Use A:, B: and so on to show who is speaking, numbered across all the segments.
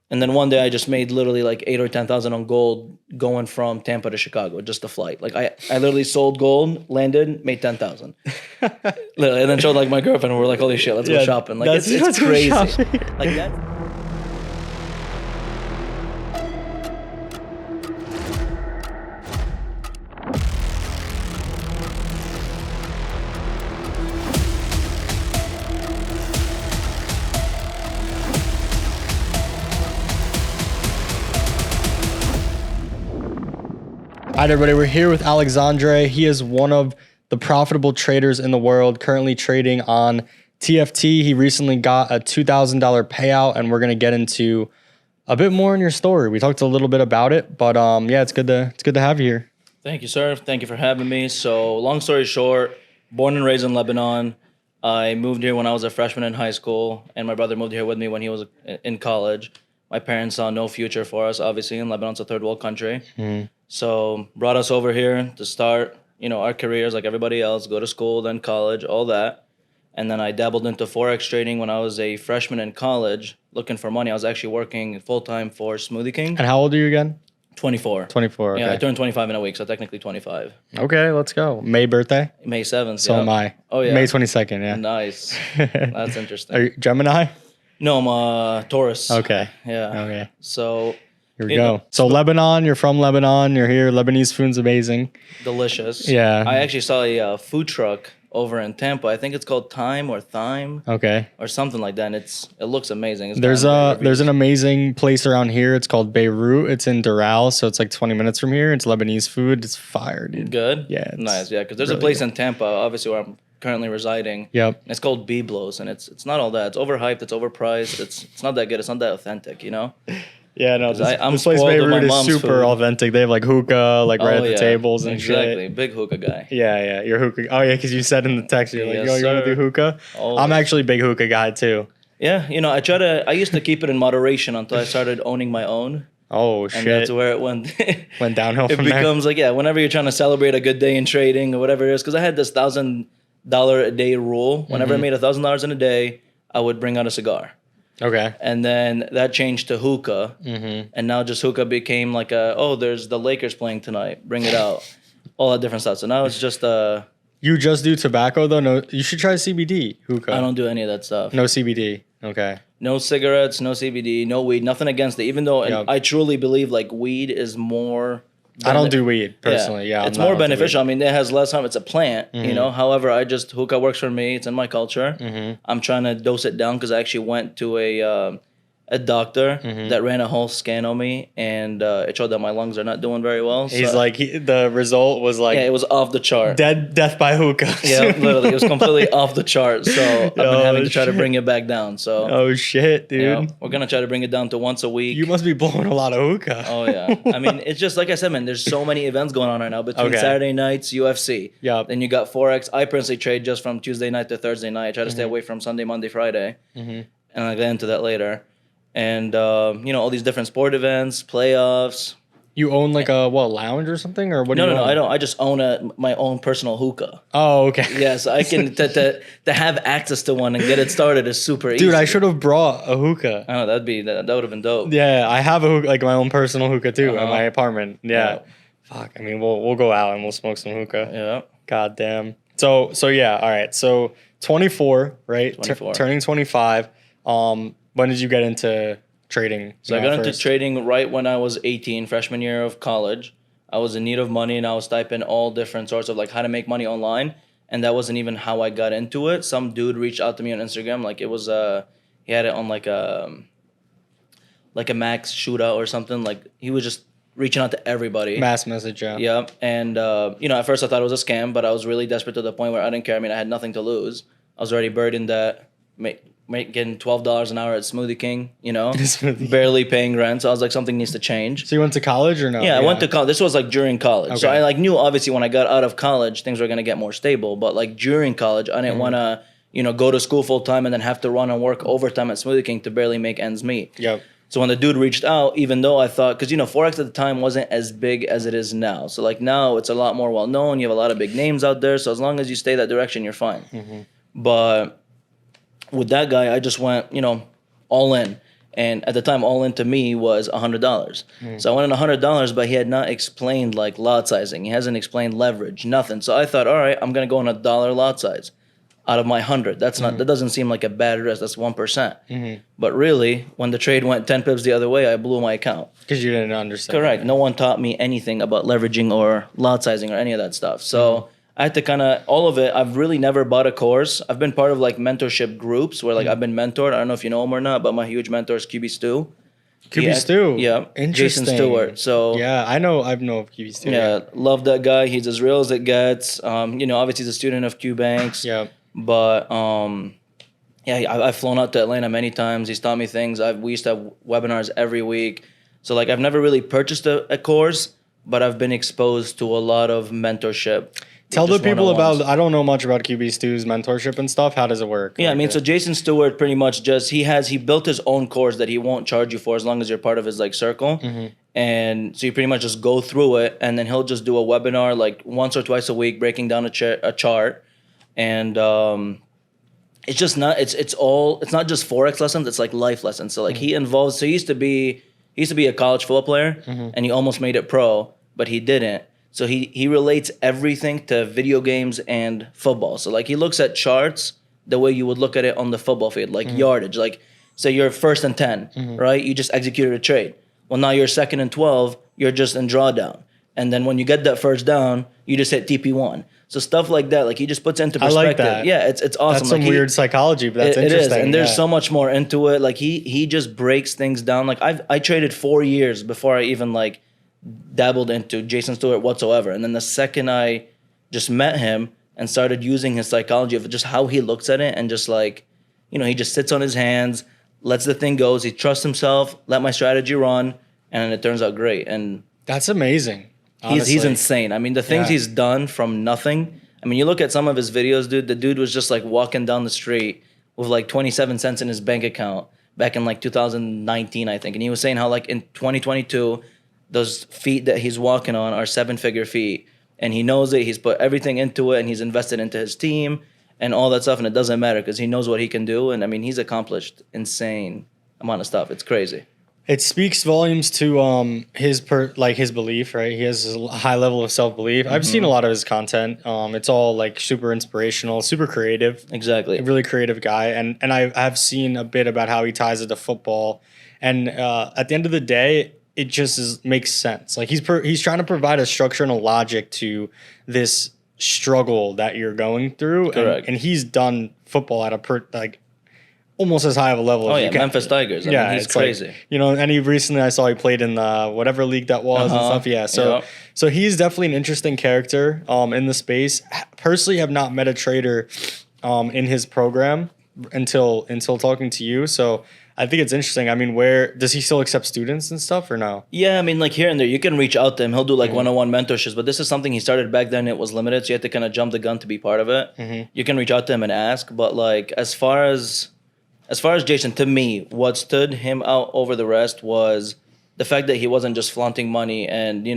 A: And then one day I just made literally like 8 or 10,000 on gold going from Tampa to Chicago, just the flight. Like I literally sold gold, landed, made 10,000. Literally, and then showed like my girlfriend and we're like, holy shit, let's go shopping. Like it's crazy. Like that.
B: All right, everybody, we're here with Alexandre. He is one of the profitable traders in the world, currently trading on TFT. He recently got a $2,000 payout, and we're going to get into a bit more in your story. We talked a little bit about it, but yeah, it's good to have you here.
A: Thank you, sir. Thank you for having me. So long story short, born and raised in Lebanon. I moved here when I was a freshman in high school, and my brother moved here with me when he was in college. My parents saw no future for us, obviously, in Lebanon's a third world country. So brought us over here to start, our careers like everybody else, go to school, then college, all that. And then I dabbled into Forex trading when I was a freshman in college, looking for money. I was actually working full-time for Smoothie King.
B: And how old are you again?
A: 24.
B: 24, okay.
A: Yeah, I turned 25 in a week, so technically 25.
B: Okay, let's go. May birthday?
A: May 7th.
B: So am I.
A: Oh, yeah.
B: May 22nd, yeah.
A: Nice. That's interesting.
B: Are you Gemini?
A: No, I'm a Taurus.
B: Okay.
A: Yeah.
B: Okay.
A: So...
B: Here we go. So Lebanon, you're from Lebanon. You're here. Lebanese food's amazing.
A: Delicious.
B: Yeah.
A: I actually saw a food truck over in Tampa. I think it's called Thyme or Thyme.
B: Okay.
A: Or something like that. And it looks amazing. It's
B: there's an amazing place around here. It's called Beirut. It's in Doral, so it's like 20 minutes from here. It's Lebanese food. It's fire, dude.
A: Good.
B: Yeah.
A: Nice. Yeah, because there's
B: really
A: a place
B: good.
A: in Tampa, obviously where I'm currently residing.
B: Yep.
A: And it's called Biblos, and it's not all that. It's overhyped. It's overpriced. It's not that good. It's not that authentic.
B: Yeah, no,
A: I'm
B: this place
A: spoiled with my
B: Beirut is
A: mom's
B: super
A: food.
B: authentic. They have like hookah, like right at the tables and
A: exactly.
B: shit.
A: Big hookah guy.
B: Yeah, you're hookah. Oh yeah, because you said in the text you're like,
A: Yes,
B: you want to
A: sir.
B: do hookah?
A: Always.
B: I'm actually a big hookah guy too.
A: Yeah, I used to keep it in moderation until I started owning my own.
B: Oh
A: And
B: shit!
A: that's where it went.
B: Went downhill
A: It
B: from there.
A: becomes like, whenever you're trying to celebrate a good day in trading or whatever it is, because I had this $1,000 a day rule. Whenever I made $1,000 in a day, I would bring out a cigar.
B: Okay.
A: And then that changed to hookah. And now just hookah became like there's the Lakers playing tonight. Bring it out. All that different stuff. So now it's just
B: You just do tobacco though? No, you should try CBD hookah.
A: I don't do any of that stuff.
B: No CBD. Okay.
A: No cigarettes, no CBD, no weed, nothing against it. Even though I truly believe like weed is more...
B: I don't do weed personally. Yeah,
A: it's more beneficial. I mean, it has less harm. It's a plant, However, hookah works for me. It's in my culture. I'm trying to dose it down because I actually went to a doctor that ran a whole scan on me, and it showed that my lungs are not doing very well.
B: He's like, the result was like,
A: it was off the chart.
B: Death by hookah.
A: Yeah, literally, it was completely off the chart. So I've been having to try to bring it back down. So
B: oh shit, dude,
A: we're gonna try to bring it down to once a week.
B: You must be blowing a lot of hookah.
A: Oh yeah, I mean, it's just like I said, man. There's so many events going on right now between Saturday nights, UFC.
B: Yep.
A: Then you got Forex. I personally trade just from Tuesday night to Thursday night. I try to stay away from Sunday, Monday, Friday, and I'll get into that later. And all these different sport events, playoffs.
B: You own like a lounge or something, or what?
A: No, I don't. I just own my own personal hookah.
B: Oh, okay.
A: Yes, I can to have access to one and get it started is super easy.
B: Dude, I should have brought a hookah.
A: Oh, that would have been dope.
B: Yeah, I have a hookah, like my own personal hookah too, at my apartment. Yeah. Fuck. I mean, we'll go out and we'll smoke some hookah.
A: Yeah.
B: God damn. So yeah. All right. So 24, right?
A: 24.
B: Turning 25. When did you get into trading?
A: So I got into trading right when I was 18, freshman year of college. I was in need of money and I was typing all different sorts of like how to make money online. And that wasn't even how I got into it. Some dude reached out to me on Instagram. Like it was he had it on like a Max shootout or something. Like he was just reaching out to everybody.
B: Mass message, yeah.
A: Yeah. And at first I thought it was a scam, but I was really desperate to the point where I didn't care. I mean, I had nothing to lose. I was already buried in that. Getting $12 an hour at Smoothie King, barely paying rent. So I was like, something needs to change.
B: So you went to college or no?
A: Yeah, I went to college. This was like during college.
B: Okay.
A: So I like knew obviously when I got out of college, things were going to get more stable. But like during college, I didn't want to, go to school full time and then have to run and work overtime at Smoothie King to barely make ends meet.
B: Yep.
A: So when the dude reached out, even though I thought, because Forex at the time wasn't as big as it is now. So like now it's a lot more well known. You have a lot of big names out there. So as long as you stay that direction, you're fine. But with that guy, I just went, all in. And at the time, all in to me was $100. So I wanted $100, but he had not explained like lot sizing. He hasn't explained leverage, nothing. So I thought, all right, I'm gonna go on $1 lot size out of my 100. That's not. That doesn't seem like a bad risk. That's 1%. But really, when the trade went 10 pips the other way, I blew my account.
B: Because you didn't understand.
A: Correct. No one taught me anything about leveraging or lot sizing or any of that stuff. So I had to kind of all of it. I've really never bought a course. I've been part of like mentorship groups where like I've been mentored. I don't know if you know him or not, but my huge mentor is QB Stu.
B: Stu.
A: Yeah.
B: Interesting.
A: Jason Stewart. So
B: yeah, I know of QB Stu.
A: yeah, love that guy. He's as real as it gets. Obviously he's a student of Q Banks.
B: Yeah.
A: But I've flown out to Atlanta many times. He's taught me things. We used to have webinars every week. So like I've never really purchased a course, but I've been exposed to a lot of mentorship.
B: Tell the
A: just
B: people
A: one-on-ones.
B: about. I don't know much about QB Stu's mentorship and stuff. How does it work?
A: Yeah, I mean, so Jason Stewart pretty much just he built his own course that he won't charge you for as long as you're part of his like circle. And so you pretty much just go through it, and then he'll just do a webinar like once or twice a week, breaking down a chart. And it's just not it's not just Forex lessons, it's like life lessons. So like he used to be a college football player and he almost made it pro, but he didn't. So he relates everything to video games and football. So like he looks at charts the way you would look at it on the football field, like yardage. Like say you're 1st and 10, right? You just executed a trade. Well, now you're 2nd and 12, you're just in drawdown. And then when you get that first down, you just hit TP1. So stuff like that, like he just puts into perspective.
B: I like that.
A: Yeah, it's awesome.
B: That's some weird psychology, but that's interesting.
A: It is, and there's so much more into it. Like he just breaks things down. Like I traded 4 years before I even like dabbled into Jason Stewart whatsoever. And then the second I just met him and started using his psychology of just how he looks at it and just like, he just sits on his hands, lets the thing go. He trusts himself, let my strategy run, and it turns out great. And
B: that's amazing.
A: He's insane. I mean, the things he's done from nothing. I mean, you look at some of his videos, dude. The dude was just like walking down the street with like 27 cents in his bank account back in like 2019, I think. And he was saying how like in 2022, those feet that he's walking on are 7-figure feet. And he knows it. He's put everything into it and he's invested into his team and all that stuff. And it doesn't matter because he knows what he can do. And I mean, he's accomplished insane amount of stuff. It's crazy.
B: It speaks volumes to his belief, right? He has a high level of self-belief. I've seen a lot of his content. It's all like super inspirational, super creative.
A: Exactly.
B: A really creative guy. And I've seen a bit about how he ties it to football. And at the end of the day, it just makes sense. Like he's trying to provide a structure and a logic to this struggle that you're going through.
A: Correct.
B: And he's done football at a almost as high of a level.
A: Oh yeah, Memphis Tigers. I mean, he's crazy.
B: Like, and I saw he played in the whatever league that was and stuff. Yeah, so he's definitely an interesting character in the space. Personally, have not met a trader in his program until talking to you. So I think it's interesting. I mean, where does he still accept students and stuff or no?
A: Yeah, I mean, like here and there, you can reach out to him. He'll do like one-on-one mentorships, but this is something he started back then. It was limited, so you had to kind of jump the gun to be part of it. You can reach out to him and ask, but like as far as Jason, to me, what stood him out over the rest was the fact that he wasn't just flaunting money and,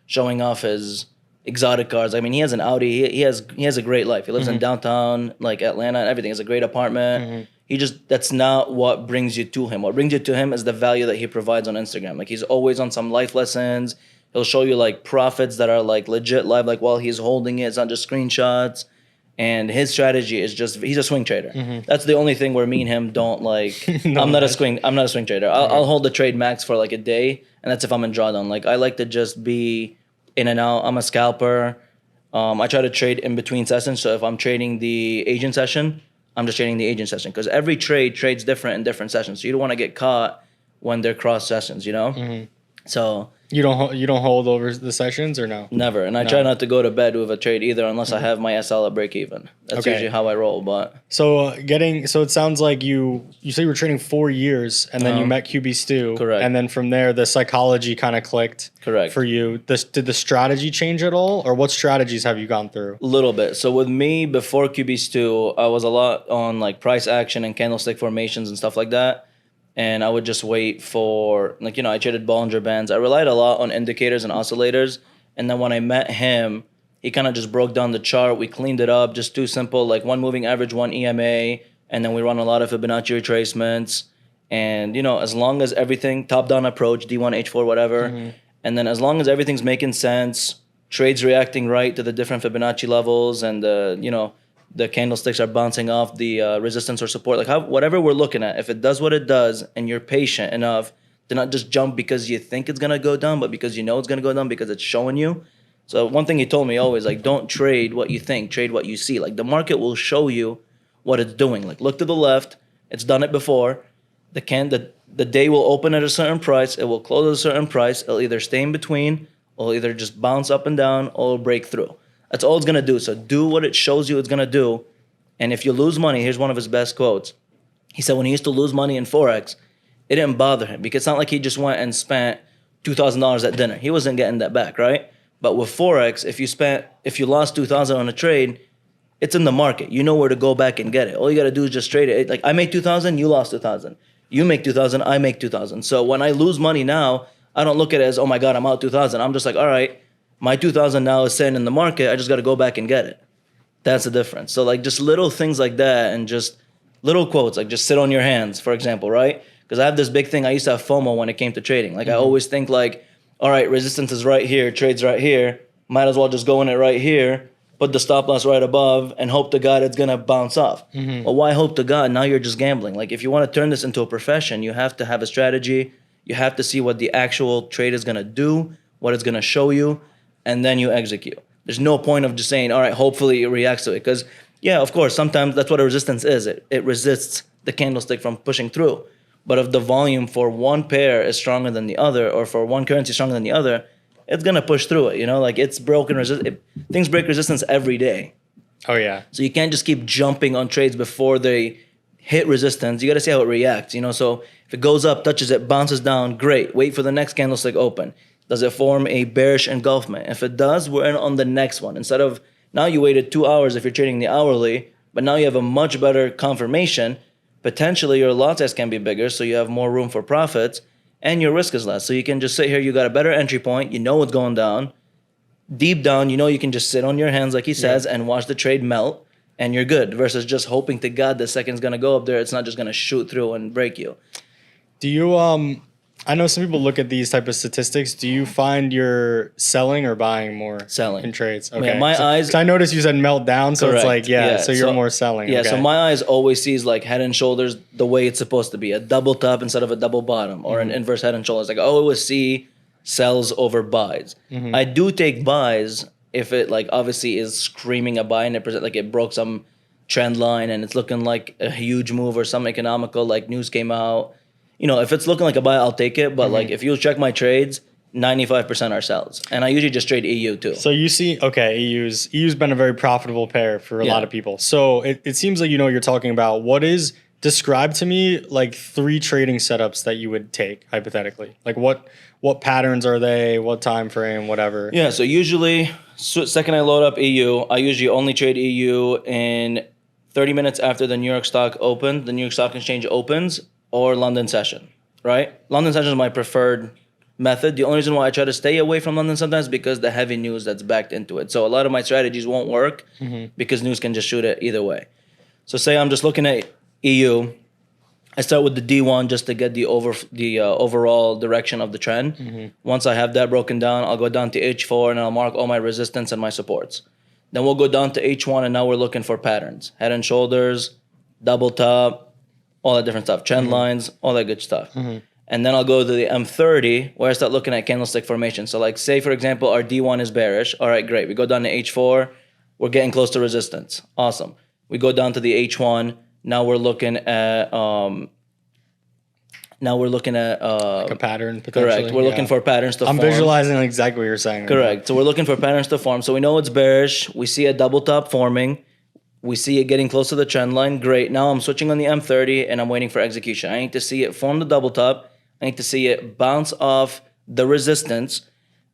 A: showing off his exotic cars. I mean, he has an Audi. He has a great life. He lives in downtown, like Atlanta and everything. He has a great apartment. That's not what brings you to him. What brings you to him is the value that he provides on Instagram. Like he's always on some life lessons. He'll show you like profits that are like legit live, like while he's holding it. It's not just screenshots. And his strategy is just he's a swing trader. That's the only thing where me and him don't like. I'm not a swing trader. I'll hold the trade max for like a day, and that's if I'm in drawdown. Like I like to just be in and out. I'm a scalper. I try to trade in between sessions. So if I'm trading the agent session, I'm just trading the agent session because every trades different in different sessions. So you don't want to get caught when they're cross sessions. So.
B: You don't hold over the sessions or no?
A: Never. And I try not to go to bed with a trade either unless I have my SL at break even. That's usually how I roll. But
B: so it sounds like you say you were trading 4 years and then you met QB Stu.
A: Correct.
B: And then from there the psychology kind of clicked. Correct. For you. Did the strategy change at all? Or what strategies have you gone through?
A: A little bit. So with me before QB Stu, I was a lot on like price action and candlestick formations and stuff like that. And I would just wait for, I traded Bollinger Bands. I relied a lot on indicators and oscillators. And then when I met him, he kind of just broke down the chart. We cleaned it up, just too simple, like one moving average, one EMA. And then we run a lot of Fibonacci retracements. And, you know, as long as everything, top-down approach, D1, H4, whatever, and then as long as everything's making sense, trades reacting right to the different Fibonacci levels, and the candlesticks are bouncing off the resistance or support, like whatever we're looking at, if it does what it does, and you're patient enough to not just jump because you think it's gonna go down, but because you know it's gonna go down because it's showing you. So one thing he told me always, like, don't trade what you think, trade what you see. Like, the market will show you what it's doing. Like, look to the left, it's done it before. The day will open at a certain price, it will close at a certain price, it'll either stay in between, or either just bounce up and down, or it'll break through. That's all it's gonna do. So do what it shows you it's gonna do. And if you lose money, here's one of his best quotes. He said when he used to lose money in Forex, it didn't bother him because it's not like he just went and spent $2,000 at dinner. He wasn't getting that back, right? But with Forex, if you lost $2,000 on a trade, it's in the market. You know where to go back and get it. All you gotta do is just trade it. Like, I make 2,000, you lost 2,000. You make 2,000, I make 2,000. So when I lose money now, I don't look at it as, oh my God, I'm out 2,000. I'm just like, all right, my 2,000 now is sitting in the market. I just got to go back and get it. That's the difference. So like just little things like that, and just little quotes, like just sit on your hands, for example, right? Because I have this big thing. I used to have FOMO when it came to trading. Like I always think like, all right, resistance is right here, trade's right here. Might as well just go in it right here, put the stop loss right above, and hope to God it's gonna bounce off. Well, why hope to God? Now you're just gambling. Like if you want to turn this into a profession, you have to have a strategy. You have to see what the actual trade is gonna do, what it's gonna show you, and then you execute. There's no point of just saying, all right, hopefully it reacts to it. Because yeah, of course, sometimes that's what a resistance is. It resists the candlestick from pushing through. But if the volume for one pair is stronger than the other, or for one currency stronger than the other, it's gonna push through it. You know, like it's broken things break resistance every day.
B: Oh yeah.
A: So you can't just keep jumping on trades before they hit resistance. You gotta see how it reacts. You know, so if it goes up, touches it, bounces down, great. Wait for the next candlestick open. Does it form a bearish engulfment? If it does, we're in on the next one. Instead of now you waited 2 hours if you're trading the hourly, but now you have a much better confirmation. Potentially your lot size can be bigger, so you have more room for profits, and your risk is less. So you can just sit here, you got a better entry point, you know what's going down. Deep down, you know you can just sit on your hands, like he says, and watch the trade melt, and you're good, versus just hoping to God the second's going to go up there. It's not just going to shoot through and break you.
B: Do you, I know some people look at these type of statistics. Do you find you're selling or buying more?
A: Selling.
B: In trades?
A: Yeah,
B: Okay.
A: my eyes...
B: So I noticed you said melt down, so
A: Correct.
B: it's like, yeah, so you're more selling.
A: Yeah,
B: okay.
A: so my eyes always sees like head and shoulders the way it's supposed to be. A double top instead of a double bottom, or an inverse head and shoulders. Like I always see sells over buys. I do take buys if it like obviously is screaming a buy and it broke some trend line and it's looking like a huge move or some economical like news came out. You know, if it's looking like a buy, I'll take it. But like if you check my trades, 95% are sells. And I usually just trade EU too.
B: So you see, okay, EU's been a very profitable pair for a lot of people. So it seems like you know what you're talking about. Describe to me like 3 trading setups that you would take hypothetically. Like what patterns are they? What time frame? Whatever.
A: Yeah, so usually second I load up EU, I usually only trade EU in 30 minutes after the New York Stock opens, the New York Stock Exchange opens, or London session, right? London session is my preferred method. The only reason why I try to stay away from London sometimes is because the heavy news that's backed into it. So a lot of my strategies won't work because news can just shoot it either way. So say I'm just looking at EU, I start with the D1 just to get the overall direction of the trend. Once I have that broken down, I'll go down to H4 and I'll mark all my resistance and my supports. Then we'll go down to H1 and now we're looking for patterns. Head and shoulders, double top, all that different stuff. Trend lines, all that good stuff. And then I'll go to the M30 where I start looking at candlestick formation. So like say, for example, our D1 is bearish. All right, great. We go down to H4. We're getting close to resistance. Awesome. We go down to the H1. Now we're looking at
B: like a pattern potentially.
A: Correct. We're looking for patterns to form.
B: I'm visualizing exactly what you're saying.
A: Correct. So we're looking for patterns to form. So we know it's bearish. We see a double top forming. We see it getting close to the trend line. Great. Now I'm switching on the M30 and I'm waiting for execution. I need to see it form the double top. I need to see it bounce off the resistance.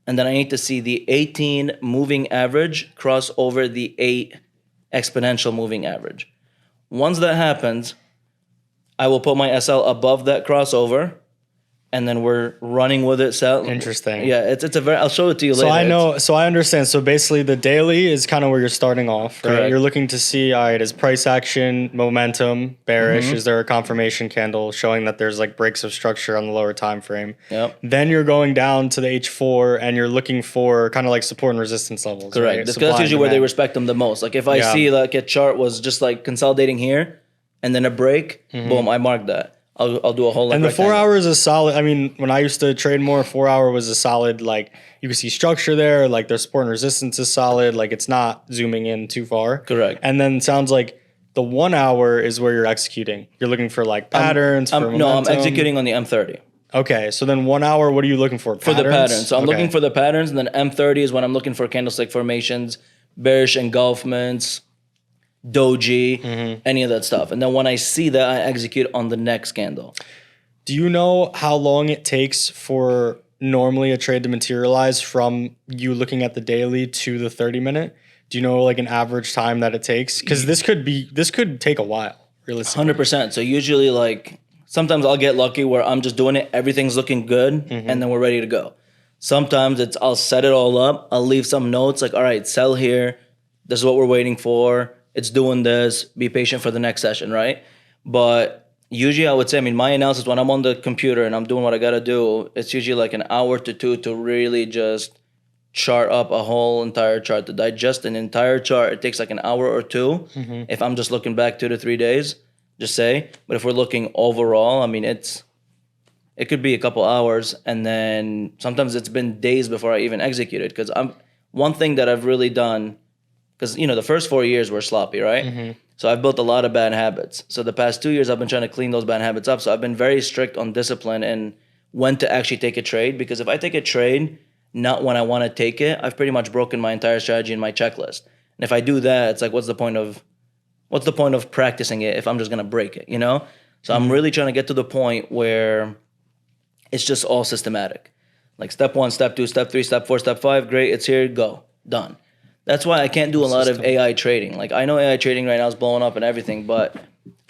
A: And then I need to see the 18 moving average cross over the 8 exponential moving average. Once that happens, I will put my SL above that crossover. and then we're running with it. So
B: Interesting.
A: Yeah, it's a very. I'll show it to you
B: So
A: later.
B: I know, so I understand. So basically, the daily is kind of where you're starting off, right?
A: Correct.
B: You're looking to see, all right, is price action, momentum, bearish?
A: Mm-hmm.
B: Is there a confirmation candle showing that there's like breaks of structure on the lower time frame?
A: Yep.
B: Then you're going down to the H4 and you're looking for kind of like support and resistance levels.
A: Correct.
B: Right?
A: That's
B: Supply and
A: usually where they
B: demand.
A: respect them the most. Like if I
B: Yeah.
A: see like a chart was just like consolidating here, and then a break, boom, I mark that. I'll do a whole like.
B: And the 4
A: rectangle.
B: hours is solid. I mean, when I used to trade more, 4 hour was a solid, like you can see structure there, like their support and resistance is solid, like it's not zooming in too far.
A: Correct.
B: And then it sounds like the 1 hour is where you're executing. You're looking for like patterns. For
A: No, I'm
B: momentum.
A: executing on the M30
B: Okay, so then 1 hour, what are you looking for?
A: for the patterns. So I'm
B: Okay.
A: looking for the patterns, and then M30 is when I'm looking for candlestick formations, bearish engulfments, doji, any of that stuff. And then when I see that, I execute on the next candle.
B: Do you know how long it takes for normally a trade to materialize from you looking at the daily to the 30-minute? Do you know like an average time that it takes? Because this could take a while, realistically.
A: 100%. So usually, like sometimes I'll get lucky where I'm just doing it, everything's looking good, and then we're ready to go. Sometimes I'll set it all up. I'll leave some notes like, all right, sell here. This is what we're waiting for. It's doing this. Be patient for the next session, right? But usually I would say, I mean, my analysis when I'm on the computer and I'm doing what I gotta do, it's usually like an hour to two to really just chart up a whole entire chart. To digest an entire chart, it takes like an hour or two. If I'm just looking back 2 to 3 days, just say. But if we're looking overall, I mean, it could be a couple hours, and then sometimes it's been days before I even execute it. Because one thing that I've really done, because the first 4 years were sloppy, right? So I've built a lot of bad habits. So the past 2 years I've been trying to clean those bad habits up. So I've been very strict on discipline and when to actually take a trade. Because if I take a trade not when I want to take it, I've pretty much broken my entire strategy and my checklist. And if I do that, it's like what's the point of practicing it if I'm just gonna break it, So I'm really trying to get to the point where it's just all systematic. Like step 1, step 2, step 3, step 4, step 5, great, it's here, go, done. That's why I can't do a lot of AI trading. Like I know AI trading right now is blowing up and everything, but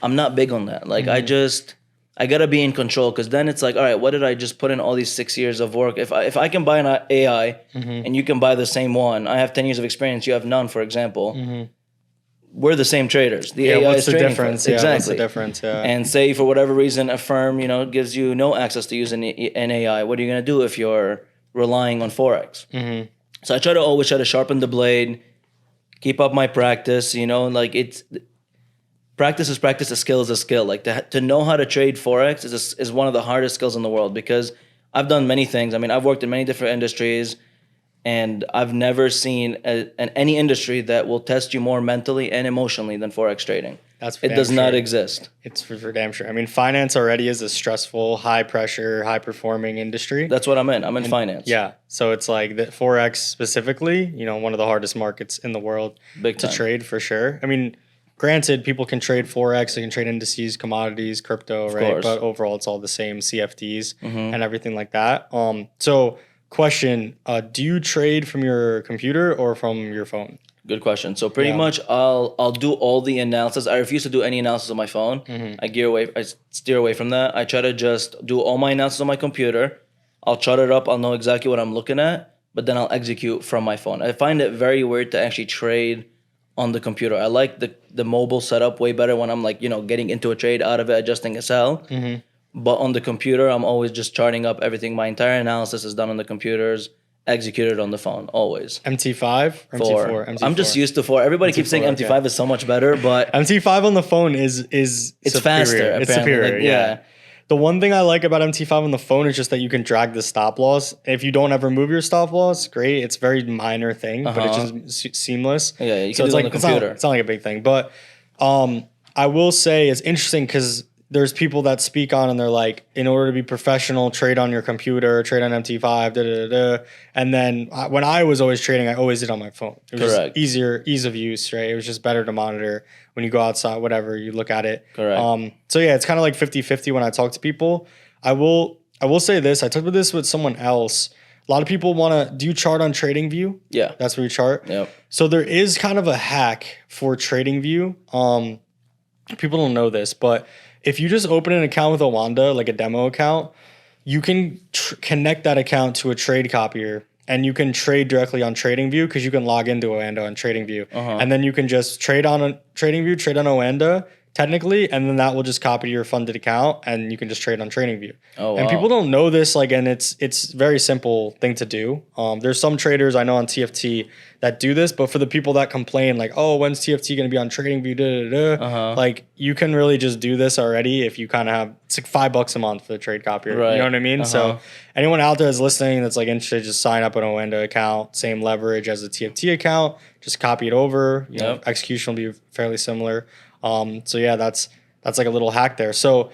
A: I'm not big on that. Like I gotta be in control, because then it's like, all right, what did I just put in all these 6 years of work? If I can buy an AI and you can buy the same one, I have 10 years of experience, you have none, for example. We're the same traders. The AI
B: what's
A: is
B: the
A: trading
B: difference?
A: for it.
B: Yeah,
A: Exactly.
B: what's the difference? Yeah.
A: And say for whatever reason a firm, gives you no access to use an AI. What are you gonna do if you're relying on Forex? So I try to sharpen the blade, keep up my practice. Like it's practice is practice. A skill is a skill. Like to know how to trade Forex is one of the hardest skills in the world, because I've done many things. I mean, I've worked in many different industries, and I've never seen any industry that will test you more mentally and emotionally than Forex trading. It does not exist.
B: It's for damn sure. I mean, finance already is a stressful, high pressure, high performing industry.
A: That's what I'm in. I'm in finance.
B: Yeah. So it's like the Forex specifically, one of the hardest markets in the world
A: Big
B: to
A: time.
B: trade for sure. I mean, granted, people can trade Forex, they can trade indices, commodities, crypto, right?
A: course.
B: But overall, it's all the same CFDs and everything like that. So question, do you trade from your computer or from your phone?
A: Good question. So pretty much I'll do all the analysis. I refuse to do any analysis on my phone. I steer away from that. I try to just do all my analysis on my computer. I'll chart it up. I'll know exactly what I'm looking at, but then I'll execute from my phone. I find it very weird to actually trade on the computer. I like the mobile setup way better when I'm like, getting into a trade out of it, adjusting a sell. But on the computer, I'm always just charting up everything. My entire analysis is done on the computers, executed on the phone, always.
B: MT5 or
A: Four.
B: MT4?
A: I'm just used to 4. Everybody keeps saying
B: MT4,
A: MT5 is so much better, but
B: MT5 on the phone is
A: it's
B: superior.
A: faster.
B: It's
A: apparently.
B: superior.
A: Like,
B: Yeah. The one thing I like about MT5 on the phone is just that you can drag the stop loss. If you don't ever move your stop loss, great. It's a very minor thing, but it's just seamless.
A: Yeah, you
B: so
A: can
B: it's
A: do it
B: like
A: on the computer.
B: It's not like a big thing, but I will say it's interesting because there's people that speak on and they're like, in order to be professional, trade on your computer, trade on MT5, And then when I was always trading, I always did on my phone. It was
A: Correct.
B: just ease of use, right? It was just better to monitor when you go outside, whatever, you look at it.
A: Correct.
B: So yeah, it's kind of like 50-50 when I talk to people. I will say this. I talked about this with someone else. A lot of people do you chart on TradingView?
A: Yeah.
B: That's where you chart?
A: Yep.
B: So there is kind of a hack for TradingView. People don't know this, but if you just open an account with Owanda, like a demo account, you can connect that account to a trade copier, and you can trade directly on TradingView because you can log into Oanda on TradingView. And then you can just trade on a TradingView, trade on Oanda technically, and then that will just copy to your funded account, and you can just trade on TradingView.
A: Oh,
B: and
A: wow.
B: people don't know this, like, and it's very simple thing to do. There's some traders I know on TFT that do this, but for the people that complain like, oh, when's TFT going to be on TradingView? Like, you can really just do this already if you kind of have, it's like $5 a month for the trade copier.
A: Right.
B: You know what I mean? So anyone out there that's listening that's like interested, just sign up an Oanda account, same leverage as a TFT account, just copy it over. You know, execution will be fairly similar. So yeah, that's like a little hack there. So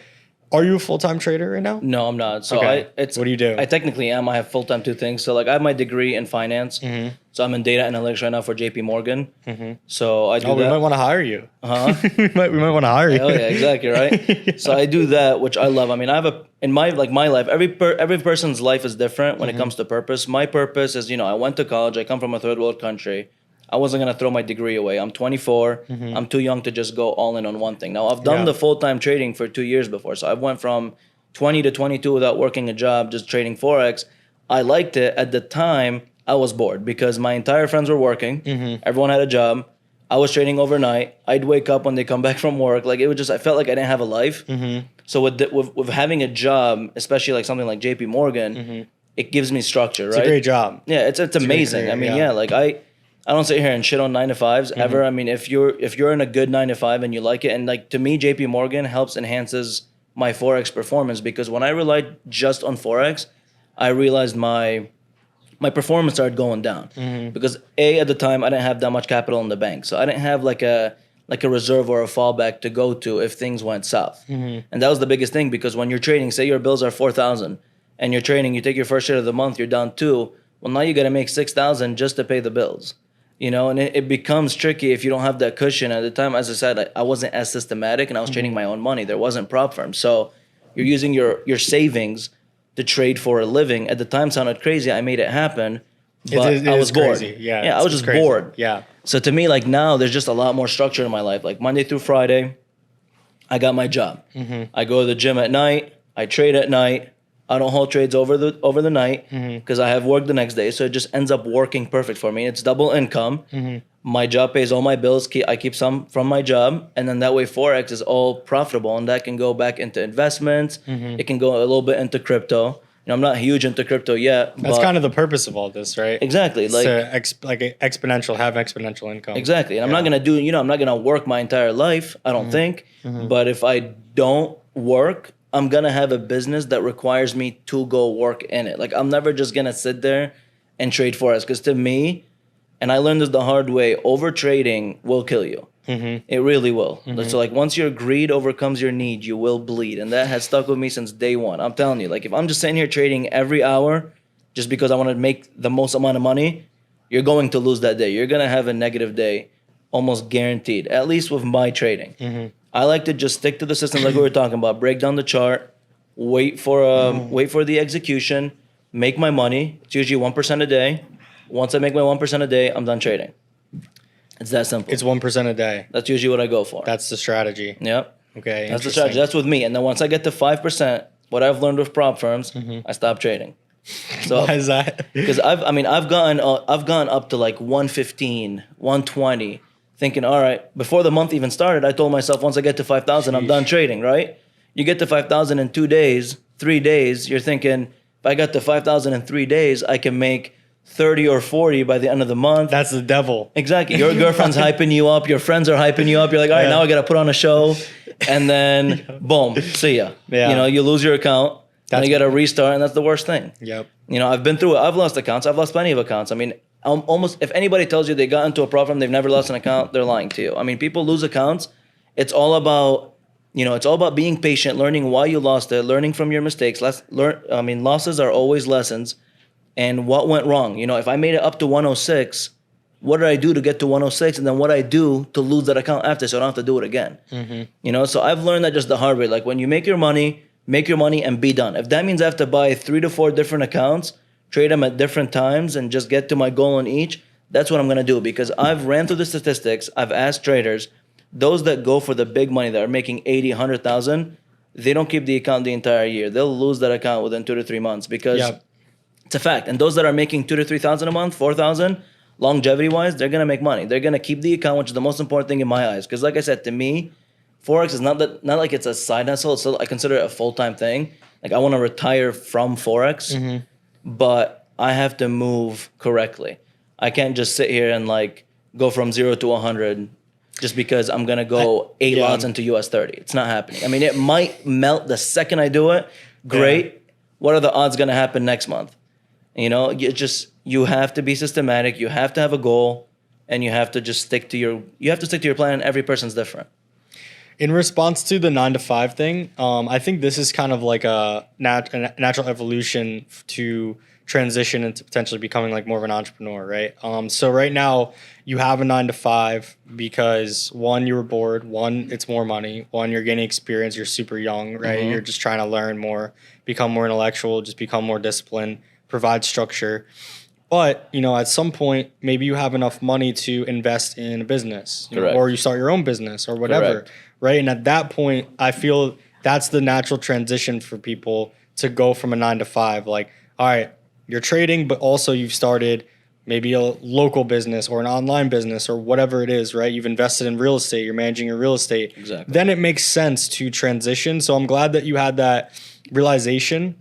B: are you a full-time trader right now?
A: No, I'm not. So
B: Okay. What do you do?
A: I technically am. I have full-time 2 things. So like I have my degree in finance. So I'm in data analytics right now for JPMorgan. So I do
B: Oh, we
A: that.
B: might want to hire you. we might want to hire you.
A: Oh yeah, exactly, right? So I do that, which I love. I mean, I have in my life, every person's life is different when it comes to purpose. My purpose is, I went to college. I come from a third world country. I wasn't going to throw my degree away. I'm 24. I'm too young to just go all in on one thing. Now, I've done the full-time trading for 2 years before. So I went from 20 to 22 without working a job, just trading Forex. I liked it. At the time, I was bored because my entire friends were working. Everyone had a job. I was trading overnight. I'd wake up when they come back from work. Like, it was just, I felt like I didn't have a life. So with having a job, especially like something like JPMorgan, it gives me structure, right?
B: It's a great job.
A: Yeah, it's amazing.
B: career,
A: I mean, like I don't sit here and shit on 9-to-5s ever. I mean, if you're in a good 9-to-5 and you like it, and like to me, JPMorgan enhances my Forex performance, because when I relied just on Forex, I realized my performance started going down because at the time I didn't have that much capital in the bank, so I didn't have like a reserve or a fallback to go to if things went south. And that was the biggest thing, because when you're trading, say your bills are 4,000 and you're trading, you take your first trade of the month, you're down 2. Well, now you got to make 6,000 just to pay the bills. And it becomes tricky if you don't have that cushion. At the time, as I said, I wasn't as systematic, and I was trading my own money. There wasn't prop firms. So you're using your savings to trade for a living. At the time, sounded crazy. I made it happen, but I was bored.
B: Crazy. Yeah,
A: I was just
B: crazy.
A: bored.
B: Yeah.
A: So to me, like now, there's just a lot more structure in my life. Like Monday through Friday, I got my job. I go to the gym at night. I trade at night. I don't hold trades over the night because I have work the next day. So it just ends up working perfect for me. It's double income. My job pays all my bills. I keep some from my job. And then that way Forex is all profitable. And that can go back into investments. It can go a little bit into crypto. I'm not huge into crypto yet.
B: That's kind of the purpose of all this, right?
A: Exactly.
B: Like have exponential income.
A: Exactly. And I'm not going to I'm not going to work my entire life, I don't think. But if I don't work, I'm going to have a business that requires me to go work in it. Like, I'm never just going to sit there and trade Forex. Because to me, and I learned this the hard way, over trading will kill you. It really will. So, like, once your greed overcomes your need, you will bleed. And that has stuck with me since day one. I'm telling you, like, if I'm just sitting here trading every hour just because I want to make the most amount of money, you're going to lose that day. You're going to have a negative day, almost guaranteed, at least with my trading. I like to just stick to the system like we were talking about. Break down the chart, wait for the execution, make my money. It's usually 1% a day. Once I make my 1% a day, I'm done trading. It's that simple.
B: It's 1% a day.
A: That's usually what I go for.
B: That's the strategy.
A: Yep.
B: Okay.
A: That's the strategy. That's with me. And then once I get to 5%, what I've learned with prop firms, I stop trading. So
B: why is that?
A: Because I've gone up to like 115, 120. Thinking, all right, before the month even started, I told myself once I get to 5,000, I'm done trading, right? You get to 5,000 in 2 days, 3 days, you're thinking, if I got to 5,000 in 3 days, I can make 30 or 40 by the end of the month.
B: That's the devil.
A: Exactly. Your girlfriend's hyping you up. Your friends are hyping you up. You're like, all right, now I got to put on a show. And then, boom, see ya.
B: Yeah.
A: You lose your account. And you got to restart, and that's the worst thing.
B: Yep.
A: I've been through it. I've lost accounts. I've lost plenty of accounts. I mean, almost if anybody tells you they got into a prop firm, they've never lost an account, they're lying to you. I mean, people lose accounts. It's all about, it's all about being patient, learning why you lost it, learning from your mistakes. Losses are always lessons. And what went wrong? If I made it up to 106, what did I do to get to 106? And then what I do to lose that account after, so I don't have to do it again. So I've learned that just the hard way. Like, when you make your money and be done. If that means I have to buy 3 to 4 different accounts, trade them at different times, and just get to my goal in each, that's what I'm going to do. Because I've ran through the statistics. I've asked traders, those that go for the big money that are making 80, 100,000, they don't keep the account the entire year. They'll lose that account within 2 to 3 months because it's a fact. And those that are making 2 to 3,000 a month, 4,000, longevity wise, they're gonna make money. They're gonna keep the account, which is the most important thing in my eyes. Because like I said, to me, Forex is not like it's a side hustle. It's still, I consider it a full-time thing. Like I want to retire from Forex, but I have to move correctly. I can't just sit here and like go from 0 to 100 just because I'm gonna go 8 lots into US 30. It's not happening. I mean, it might melt the second I do it. Great. Yeah. What are the odds gonna happen next month? You know, you have to be systematic. You have to have a goal, and you have to just stick to your plan. Every person's different.
B: In response to the 9 to 5 thing, I think this is kind of like a natural evolution to transition into potentially becoming like more of an entrepreneur, right? So right now you have a 9 to 5 because one, you were bored, one, it's more money, one, you're gaining experience, you're super young, right? You're just trying to learn more, become more intellectual, just become more disciplined, provide structure. But, you know, at some point, maybe you have enough money to invest in a business, you know, or you start your own business or whatever, right? And at that point, I feel that's the natural transition for people to go from a 9 to 5. Like, all right, you're trading, but also you've started maybe a local business or an online business or whatever it is, right? You've invested in real estate, you're managing your real estate.
A: Exactly.
B: Then it makes sense to transition. So I'm glad that you had that realization.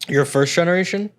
B: You're first generation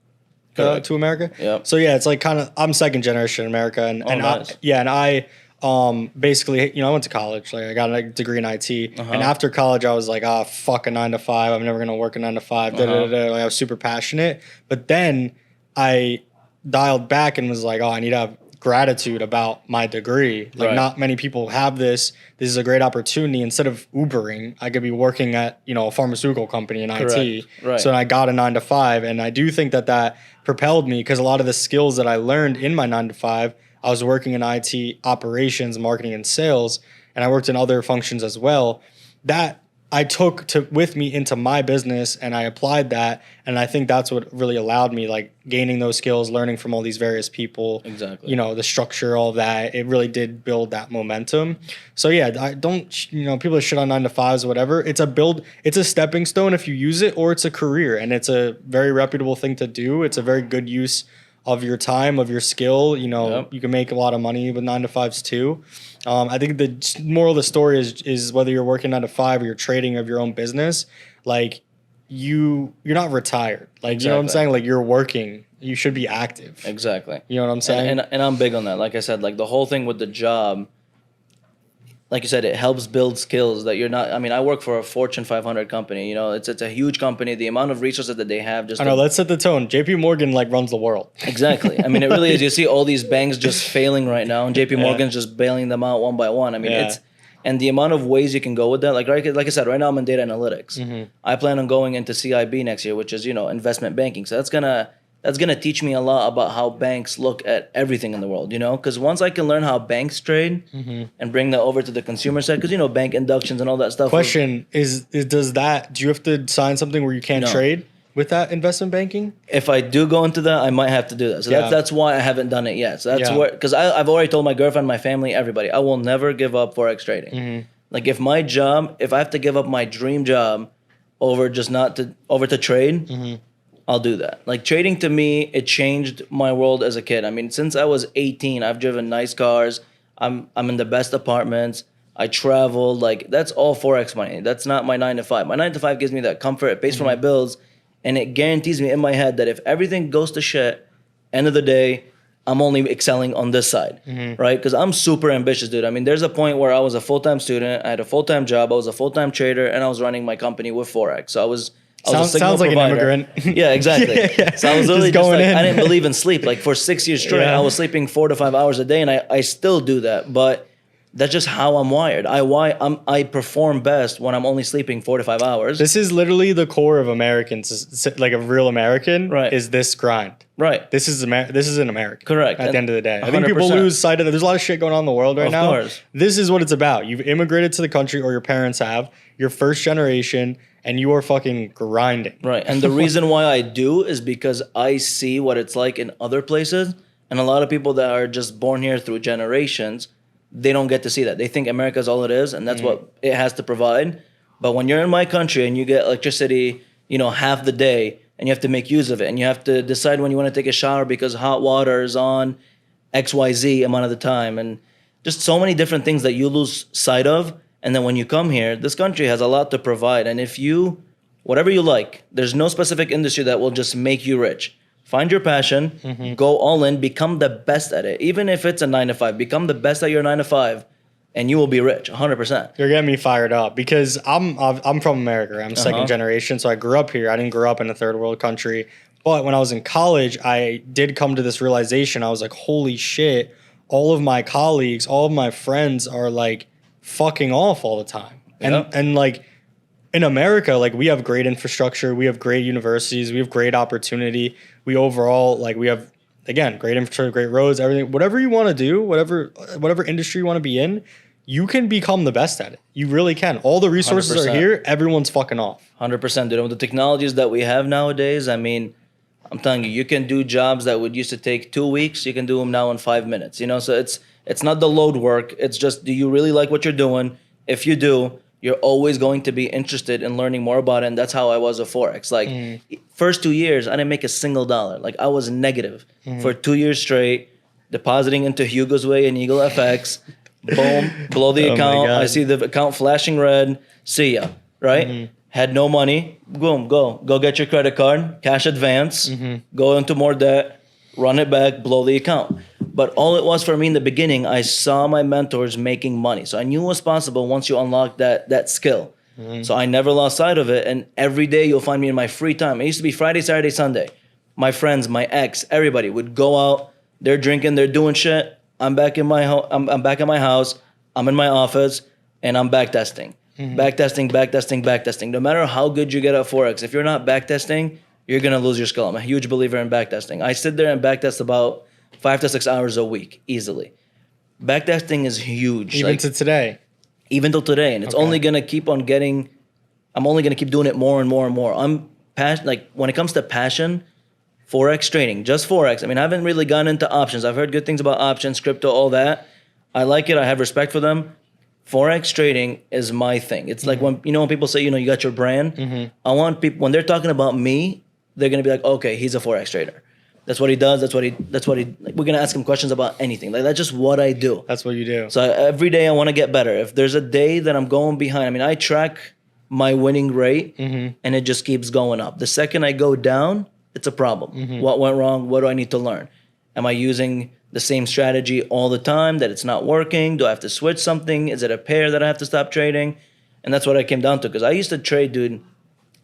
B: to America.
A: Yeah.
B: So yeah, it's like kind of, I'm second generation in America, and nice. I basically, you know, I went to college. Like I got a degree in IT, and after college, I was like, fuck a 9 to 5. I'm never gonna work a 9 to 5. Like I was super passionate, but then I dialed back and was like, I need to have gratitude about my degree. Like not many people have this. This is a great opportunity. Instead of Ubering, I could be working at, you know, a pharmaceutical company in IT. Right. So I got a 9 to 5, and I do think that propelled me because a lot of the skills that I learned in my 9 to 5, I was working in IT operations, marketing, and sales, and I worked in other functions as well. That I took with me into my business, and I applied that, and I think that's what really allowed me, like gaining those skills, learning from all these various people.
A: Exactly.
B: You know, the structure, all of that. It really did build that momentum. So yeah, I don't, you know, people shit on 9 to 5s, whatever. It's a stepping stone if you use it, or it's a career, and it's a very reputable thing to do. It's a very good use of your time, of your skill. You know, you can make a lot of money with 9 to 5s too. I think the moral of the story is whether you're working 9 to 5 or you're trading of your own business, like you're not retired. Like, you know what I'm saying? Like you're working, you should be active.
A: Exactly.
B: You know what I'm saying?
A: And I'm big on that. Like I said, like the whole thing with the job, like you said, it helps build skills that you're not. I mean, I work for a Fortune 500 company. You know, it's a huge company. The amount of resources that they have, just
B: I know. Let's set the tone. JPMorgan like runs the world.
A: Exactly. I mean, it really is. You see all these banks just failing right now, and JPMorgan's just bailing them out one by one. I mean, it's and the amount of ways you can go with that. Like I said, right now I'm in data analytics. I plan on going into CIB next year, which is, you know, investment banking. So that's gonna teach me a lot about how banks look at everything in the world, you know? Because once I can learn how banks trade and bring that over to the consumer side, because, you know, bank inductions and all that stuff.
B: Question is do you have to sign something where you can't trade with that investment banking?
A: If I do go into that, I might have to do that. So that's why I haven't done it yet. So that's where, because I've already told my girlfriend, my family, everybody, I will never give up Forex trading. Like if I have to give up my dream job over to trade, I'll do that. Like trading to me, it changed my world as a kid. I mean, since I was 18, I've driven nice cars. I'm in the best apartments. I travel. Like that's all Forex money. That's not my 9 to 5. My 9 to 5 gives me that comfort. It pays for my bills, and it guarantees me in my head that if everything goes to shit, end of the day, I'm only excelling on this side, right? Because I'm super ambitious, dude. I mean, there's a point where I was a full-time student. I had a full-time job. I was a full-time trader, and I was running my company with Forex. So I was
B: sounds like
A: provider.
B: An immigrant.
A: Yeah, exactly. So I was literally just like, I didn't believe in sleep. Like for 6 years straight, I was sleeping 4 to 5 hours a day, and I still do that. But that's just how I'm wired. I perform best when I'm only sleeping 4 to 5 hours.
B: This is literally the core of Americans. Like a real American, is this grind.
A: Right.
B: This is in America.
A: Correct.
B: At the end of the day, I think people lose sight of that. There's a lot of shit going on in the world right now. Of course. This is what it's about. You've immigrated to the country, or your parents have. You're first generation, and you are fucking grinding.
A: Right. And the reason why I do is because I see what it's like in other places, and a lot of people that are just born here through generations, they don't get to see that. They think America is all it is, and that's what it has to provide. But when you're in my country and you get electricity, half the day, and you have to make use of it, and you have to decide when you want to take a shower because hot water is on XYZ amount of the time, and just so many different things that you lose sight of. And then when you come here, this country has a lot to provide. And if whatever you like, there's no specific industry that will just make you rich. Find your passion, go all in, become the best at it. Even if it's a 9 to 5, become the best at your 9 to 5, and you will be rich, 100%.
B: You're getting me fired up because I'm from America. I'm second generation, so I grew up here. I didn't grow up in a third world country. But when I was in college, I did come to this realization. I was like, holy shit, all of my colleagues, all of my friends are like fucking off all the time. And like in America, like we have great infrastructure, we have great universities, we have great opportunity. We overall, like we have, again, great infrastructure, great roads, everything. Whatever you want to do, whatever industry you want to be in, you can become the best at it. You really can. All the resources
A: 100%.
B: are here. Everyone's fucking off.
A: 100%, dude. With the technologies that we have nowadays, I mean, I'm telling you, you can do jobs that would used to take 2 weeks. You can do them now in 5 minutes. So it's not the load work. It's just, do you really like what you're doing? If you do, you're always going to be interested in learning more about it. And that's how I was with Forex. Like first 2 years, I didn't make a single dollar. Like I was negative for 2 years straight, depositing into Hugo's Way and Eagle FX. Boom, blow the account. I see the account flashing red. See ya, right? Had no money. Boom, go get your credit card, cash advance, go into more debt, run it back, blow the account. But all it was for me in the beginning, I saw my mentors making money. So I knew it was possible once you unlock that skill. So I never lost sight of it. And every day you'll find me in my free time. It used to be Friday, Saturday, Sunday. My friends, my ex, everybody would go out. They're drinking, they're doing shit. I'm back in my I'm back at my house. I'm in my office, and I'm backtesting. Backtesting. No matter how good you get at Forex, if you're not backtesting, you're gonna lose your skill. I'm a huge believer in backtesting. I sit there and backtest about 5 to 6 hours a week easily. Backtesting is huge.
B: Even to today.
A: Even till today, and it's only gonna keep on getting. I'm only gonna keep doing it more and more and more. I'm like when it comes to passion. Forex trading, just Forex. I mean, I haven't really gone into options. I've heard good things about options, crypto, all that. I like it. I have respect for them. Forex trading is my thing. It's like when people say, you got your brand. I want people, when they're talking about me, they're going to be like, okay, he's a Forex trader. That's what he does. That's what he, like, we're going to ask him questions about anything. Like, that's just what I do.
B: That's what you do.
A: So every day I want to get better. If there's a day that I'm going behind, I mean, I track my winning rate and it just keeps going up. The second I go down, it's a problem. What went wrong? What do I need to learn? Am I using the same strategy all the time that it's not working? Do I have to switch something? Is it a pair that I have to stop trading? And that's what I came down to, because I used to trade, dude,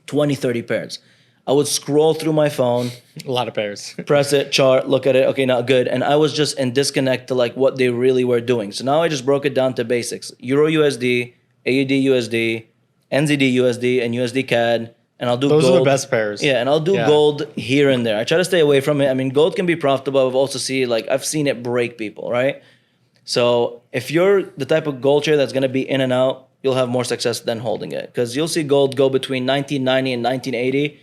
A: 20, 30 pairs. I would scroll through my phone.
B: A lot of pairs.
A: Press it, chart, look at it. Okay, not good. And I was just in disconnect to like what they really were doing. So now I just broke it down to basics. Euro USD, AUD USD, NZD USD, and USD CAD. And I'll do
B: Those
A: gold.
B: are the best pairs.
A: Yeah, and I'll do gold here and there. I try to stay away from it. I mean, gold can be profitable. I've also seen, like, I've seen it break people, right? So if you're the type of gold trader that's going to be in and out, you'll have more success than holding it. Because you'll see gold go between 1990 and 1980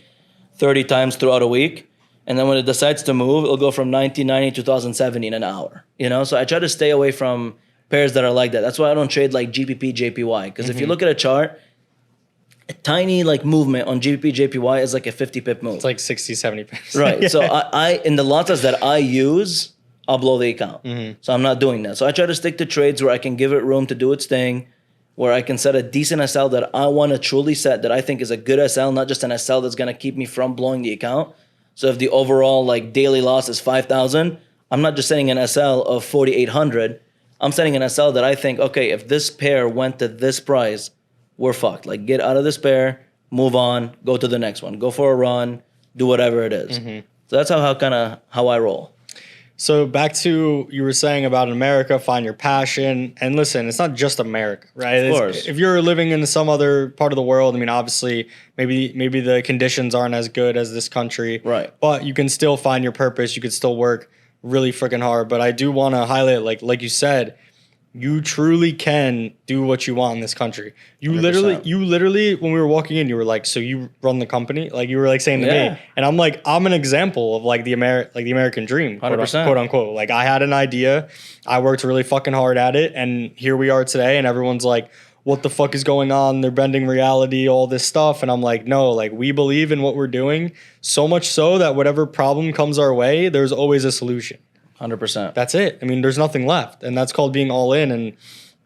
A: 30 times throughout a week. And then when it decides to move, it'll go from 1990 to 2070 in an hour. So I try to stay away from pairs that are like that. That's why I don't trade like GPP, JPY. Because if you look at a chart, a tiny like movement on GBP JPY is like a 50 pip move.
B: It's like 60, 70 pips.
A: Right. So I in the lots that I use, I'll blow the account. So I'm not doing that. So I try to stick to trades where I can give it room to do its thing, where I can set a decent SL that I want to truly set, that I think is a good SL, not just an SL that's going to keep me from blowing the account. So if the overall like daily loss is 5,000, I'm not just setting an SL of 4,800. I'm setting an SL that I think, okay, if this pair went to this price, we're fucked. Like, get out of this pair, move on, go to the next one, go for a run, do whatever it is. So that's how I roll.
B: So back to you were saying about America, find your passion. And listen, it's not just America, right?
A: Of course.
B: If you're living in some other part of the world, I mean, obviously, maybe the conditions aren't as good as this country.
A: Right.
B: But you can still find your purpose. You can still work really freaking hard. But I do want to highlight, like you said, you truly can do what you want in this country. You
A: 100%.
B: literally, when we were walking in, you were like, so you run the company? Like you were like saying to me. And I'm like, I'm an example of like the American dream,
A: 100%.
B: quote unquote. Like I had an idea. I worked really fucking hard at it. And here we are today. And everyone's like, what the fuck is going on? They're bending reality, all this stuff. And I'm like, no, like we believe in what we're doing so much so that whatever problem comes our way, there's always a solution.
A: 100%.
B: That's it. I mean, there's nothing left. And that's called being all in. And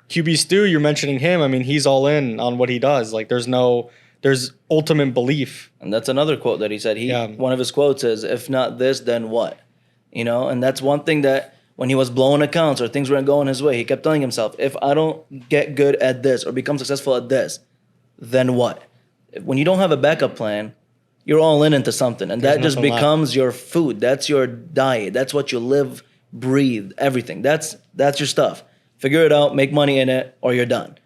B: QB Stu, you're mentioning him. I mean, he's all in on what he does. Like there's ultimate belief.
A: And that's another quote that he said. One of his quotes is, if not this, then what? You know, and that's one thing that when he was blowing accounts or things weren't going his way, he kept telling himself, if I don't get good at this or become successful at this, then what? When you don't have a backup plan, you're all in into something. And that just becomes your food. That's your diet. That's what you live, breathe, everything. That's your stuff. Figure it out, make money in it, or you're done.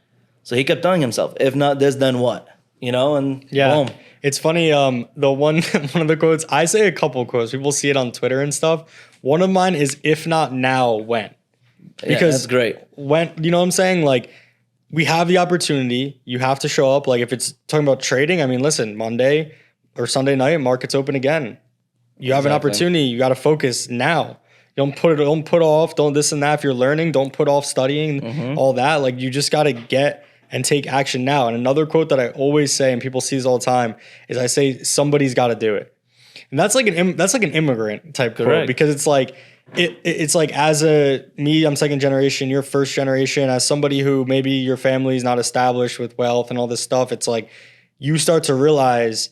A: So he kept telling himself, if not this, then what? You know, and boom.
B: It's funny, the one of the quotes, I say a couple quotes. People see it on Twitter and stuff. One of mine is, if not now, when? Because
A: that's great.
B: When, you know what I'm saying? Like, we have the opportunity. You have to show up. Like, if it's talking about trading, I mean, listen, Monday or Sunday night, markets open again. You have an opportunity. You got to focus now. Don't put off. Don't this and that. If you're learning, don't put off studying, all that. Like, you just got to get and take action now. And another quote that I always say, and people see this all the time, is I say, somebody's got to do it. And that's like an immigrant type quote, because it's like, it's like, I'm second generation, you're first generation, as somebody who maybe your family's not established with wealth and all this stuff. It's like, you start to realize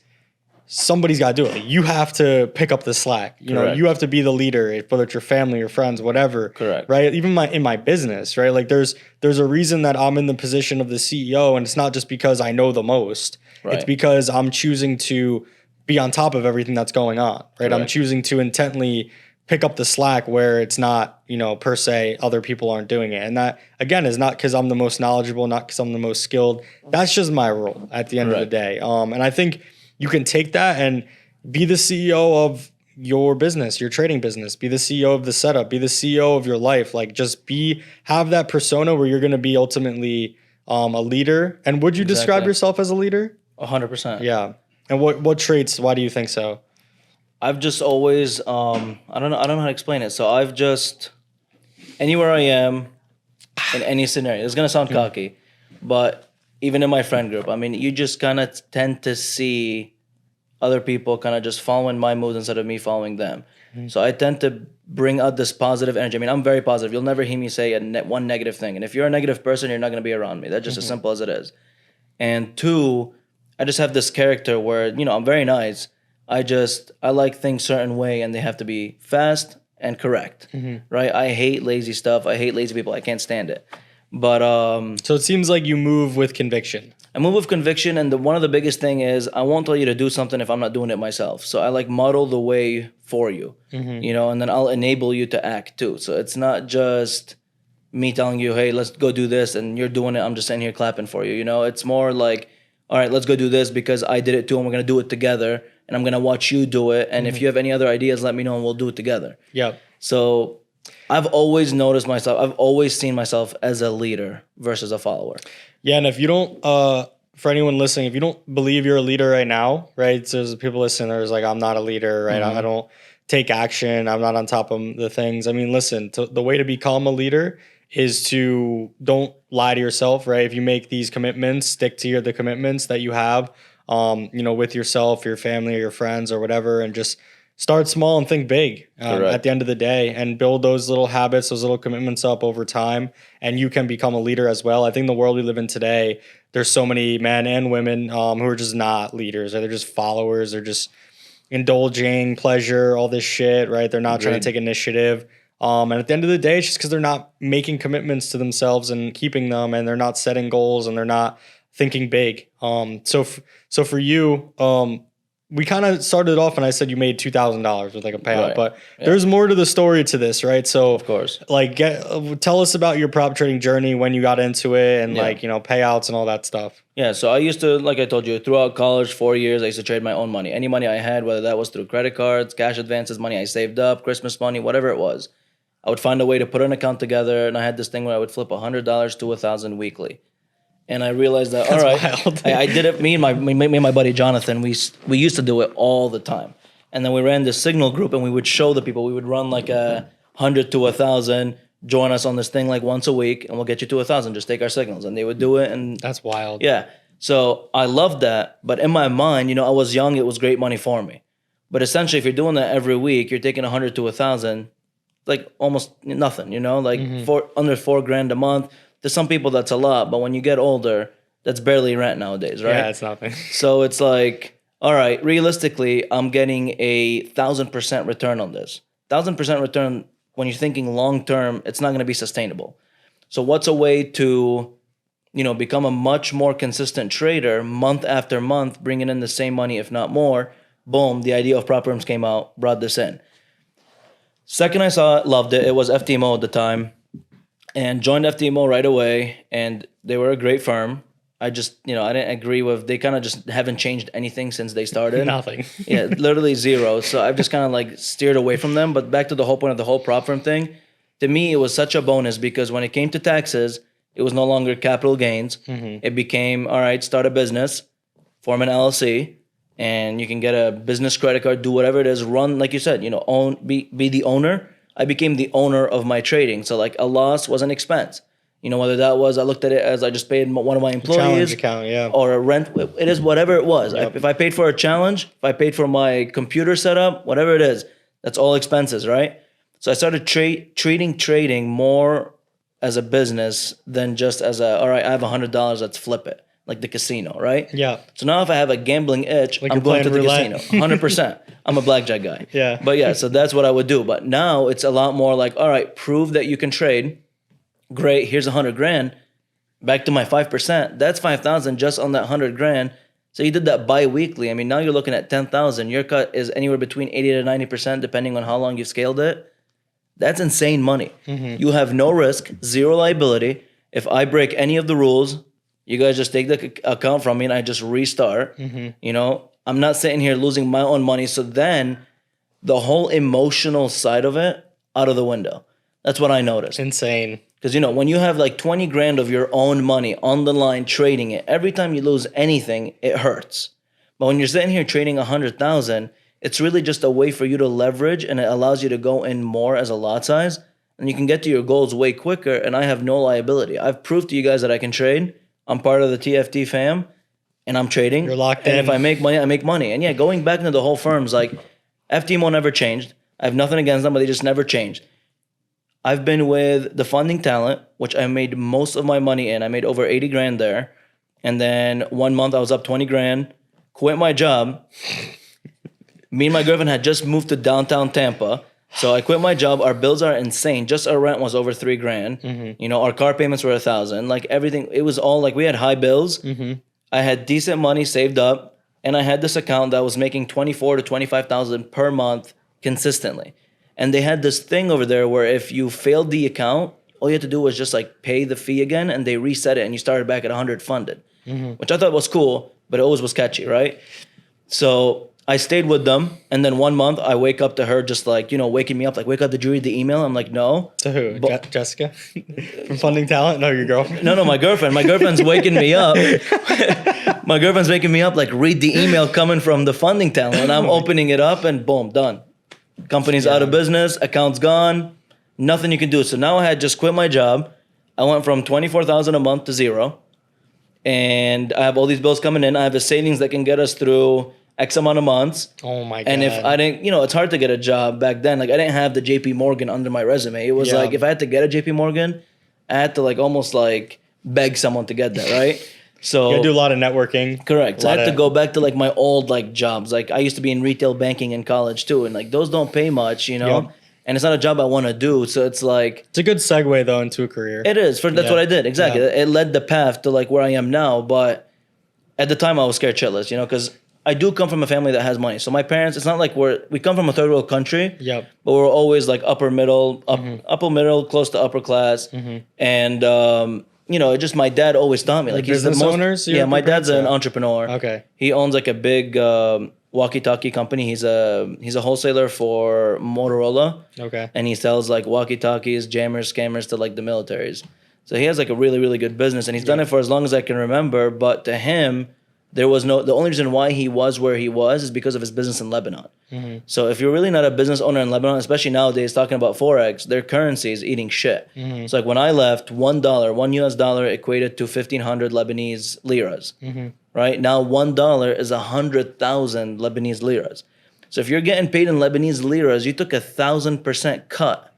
B: somebody's got to do it. Like, you have to pick up the slack. You know, you have to be the leader, whether it's your family, your friends, whatever. Right. Even in my business, right? Like there's a reason that I'm in the position of the CEO, and it's not just because I know the most. It's because I'm choosing to be on top of everything that's going on. Right. I'm choosing to intently pick up the slack where it's not, per se, other people aren't doing it. And that, again, is not because I'm the most knowledgeable, not because I'm the most skilled. That's just my role at the end of the day. And I think you can take that and be the CEO of your business, your trading business, be the CEO of the setup, be the CEO of your life. Like, just have that persona where you're going to be ultimately a leader. And would you describe yourself as a leader?
A: 100%.
B: Yeah. And what traits, why do you think so?
A: I've just always, I don't know how to explain it. So I've just, anywhere I am, in any scenario, it's going to sound cocky, but even in my friend group, I mean, you just kind of tend to see other people kind of just following my moves instead of me following them. So I tend to bring out this positive energy. I mean, I'm very positive. You'll never hear me say one negative thing. And if you're a negative person, you're not going to be around me. That's just as simple as it is. And two, I just have this character where, I'm very nice. I like things certain way, and they have to be fast and correct, right? I hate lazy stuff. I hate lazy people. I can't stand it. But
B: so it seems like you move with conviction.
A: I move with conviction, and one of the biggest thing is I won't tell you to do something if I'm not doing it myself. So I model the way for you, and then I'll enable you to act too. So it's not just me telling you, hey, let's go do this, and you're doing it. I'm just sitting here clapping for you. It's more like, all right, let's go do this because I did it too, and we're gonna do it together. And I'm gonna watch you do it. And if you have any other ideas, let me know, and we'll do it together.
B: Yeah.
A: So I've always noticed myself. I've always seen myself as a leader versus a follower.
B: Yeah, and if you don't, for anyone listening, if you don't believe you're a leader right now, right? So there's people listening. There's like, I'm not a leader, right? I don't take action. I'm not on top of the things. I mean, listen. The way to become a leader is to don't lie to yourself, right? If you make these commitments, stick to the commitments that you have. With yourself, your family, or your friends, or whatever, and just start small and think big at the end of the day, and build those little habits, those little commitments up over time, and you can become a leader as well. I think the world we live in today, there's so many men and women who are just not leaders, or they're just followers. They're just indulging pleasure, all this shit, right? They're not trying to take initiative. And at the end of the day, it's just because they're not making commitments to themselves and keeping them, and they're not setting goals, and they're not thinking big. So for you, we kind of started off and I said you made $2,000 with like a payout, but there's more to the story to this, right? So
A: of course,
B: like tell us about your prop trading journey, when you got into it, and payouts and all that stuff.
A: Yeah. So I used to, like I told you, throughout college, 4 years, I used to trade my own money. Any money I had, whether that was through credit cards, cash advances, money I saved up, Christmas money, whatever it was, I would find a way to put an account together. And I had this thing where I would flip $100 to $1,000 weekly. And I realized that, all right, I did it. Me and my buddy Jonathan, we used to do it all the time. And then we ran this signal group, and we would show the people. We would run like 100 to 1,000 join us on this thing like once a week and we'll get you to 1,000. Just take our signals. And they would do it. And
B: That's wild.
A: yeah. So I loved that. But in my mind, I was young. It was great money for me. But essentially, if you're doing that every week, you're taking 100 to 1,000, like almost nothing, like for under $4,000 a month. To some people, that's a lot. But when you get older, that's barely rent nowadays, right?
B: Yeah, it's nothing.
A: So it's like, all right, realistically, I'm getting a 1,000% return on this. 1,000% return, when you're thinking long term, it's not going to be sustainable. So what's a way to, become a much more consistent trader month after month, bringing in the same money, if not more? Boom, the idea of prop firms came out, brought this in. Second I saw it, loved it. It was FTMO at the time, and joined FTMO right away, and they were a great firm. I just, I didn't agree with, they kind of just haven't changed anything since they started.
B: Nothing.
A: Yeah, literally zero. So I've just kind of like steered away from them. But back to the whole point of the whole prop firm thing, to me, it was such a bonus because when it came to taxes, it was no longer capital gains. It became, all right, start a business, form an LLC, and you can get a business credit card, do whatever it is, run, like you said, be the owner. I became the owner of my trading. So like a loss was an expense. Whether that was, I looked at it as I just paid one of my employees.
B: Challenge account, yeah.
A: Or a rent. It is whatever it was.
B: Yep.
A: If I paid for a challenge, if I paid for my computer setup, whatever it is, that's all expenses, right? So I started treating trading more as a business than just as all right, I have $100, let's flip it. Like the casino, right?
B: Yeah.
A: So now if I have a gambling itch,
B: Like
A: I'm
B: you're
A: going to the
B: playing
A: casino. 100%. I'm a blackjack guy.
B: Yeah.
A: But yeah, so that's what I would do. But now it's a lot more like, all right, prove that you can trade. Great, here's $100,000. Back to my 5%. That's 5,000 just on that $100,000. So you did that bi-weekly. I mean, now you're looking at 10,000. Your cut is anywhere between 80 to 90%, depending on how long you've scaled it. That's insane money. You have no risk, zero liability. If I break any of the rules, you guys just take the account from me and I just restart. I'm not sitting here losing my own money. So then the whole emotional side of it out of the window. That's what I noticed.
B: Insane.
A: Because, when you have like 20 grand of your own money on the line trading it, every time you lose anything, it hurts. But when you're sitting here trading 100,000, it's really just a way for you to leverage, and it allows you to go in more as a lot size, and you can get to your goals way quicker. And I have no liability. I've proved to you guys that I can trade. I'm part of the TFT fam, and I'm trading.
B: You're locked
A: and
B: in.
A: if I make money, I make money. And yeah, going back into the whole firms, like FTMO never changed. I have nothing against them, but they just never changed. I've been with the funding talent, which I made most of my money in. I made over 80 grand there. And then 1 month I was up 20 grand, quit my job. Me and my girlfriend had just moved to downtown Tampa. So I quit my job. Our bills are insane. Just our rent was over 3 grand. Our car payments were 1,000. Like everything, it was all like we had high bills. I had decent money saved up, and I had this account that was making 24 to 25,000 per month consistently. And they had this thing over there where if you failed the account, all you had to do was just like pay the fee again, and they reset it, and you started back at 100 funded, which I thought was cool, but it always was catchy, right? So I stayed with them, and then 1 month I wake up to her just like, waking me up, like, wake up, did you read the email? I'm like, no.
B: To who? Jessica? From Funding Talent? No, your girlfriend?
A: No, my girlfriend. My girlfriend's waking me up. My girlfriend's waking me up, like, read the email coming from the Funding Talent, and I'm opening it up, and boom, done. Company's out of business, account's gone, nothing you can do. So now I had just quit my job. I went from 24,000 a month to zero. And I have all these bills coming in. I have a savings that can get us through X amount of months.
B: Oh my God.
A: And if I didn't, it's hard to get a job back then. Like I didn't have the JPMorgan under my resume. It was like if I had to get a JPMorgan, I had to like almost like beg someone to get that, right? So
B: you gotta do a lot of networking.
A: Correct. So I had to go back to like my old like jobs. Like I used to be in retail banking in college too, and like those don't pay much,
B: Yep.
A: And it's not a job I want to do. So it's like
B: it's a good segue though into a career.
A: It is. That's what I did. Exactly.
B: Yeah.
A: It led the path to like where I am now. But at the time I was scared shitless, because I do come from a family that has money. So my parents, it's not like we come from a third world country.
B: Yep.
A: But we're always like upper middle, upper middle, close to upper class. And it just my dad always taught me like he's
B: business owners.
A: Yeah, my dad's an entrepreneur.
B: Okay.
A: He owns like a big walkie-talkie company. He's a wholesaler for Motorola.
B: Okay.
A: And he sells like walkie-talkies, jammers, scammers to like the militaries. So he has like a really, really good business, and he's done it for as long as I can remember. But to him, the only reason why he was where he was is because of his business in Lebanon. So if you're really not a business owner in Lebanon, especially nowadays talking about Forex, their currency is eating shit. It's like when I left, $1 US dollar equated to 1,500 Lebanese liras. Right now, $1 is 100,000 Lebanese liras. So if you're getting paid in Lebanese liras, you took 1,000% cut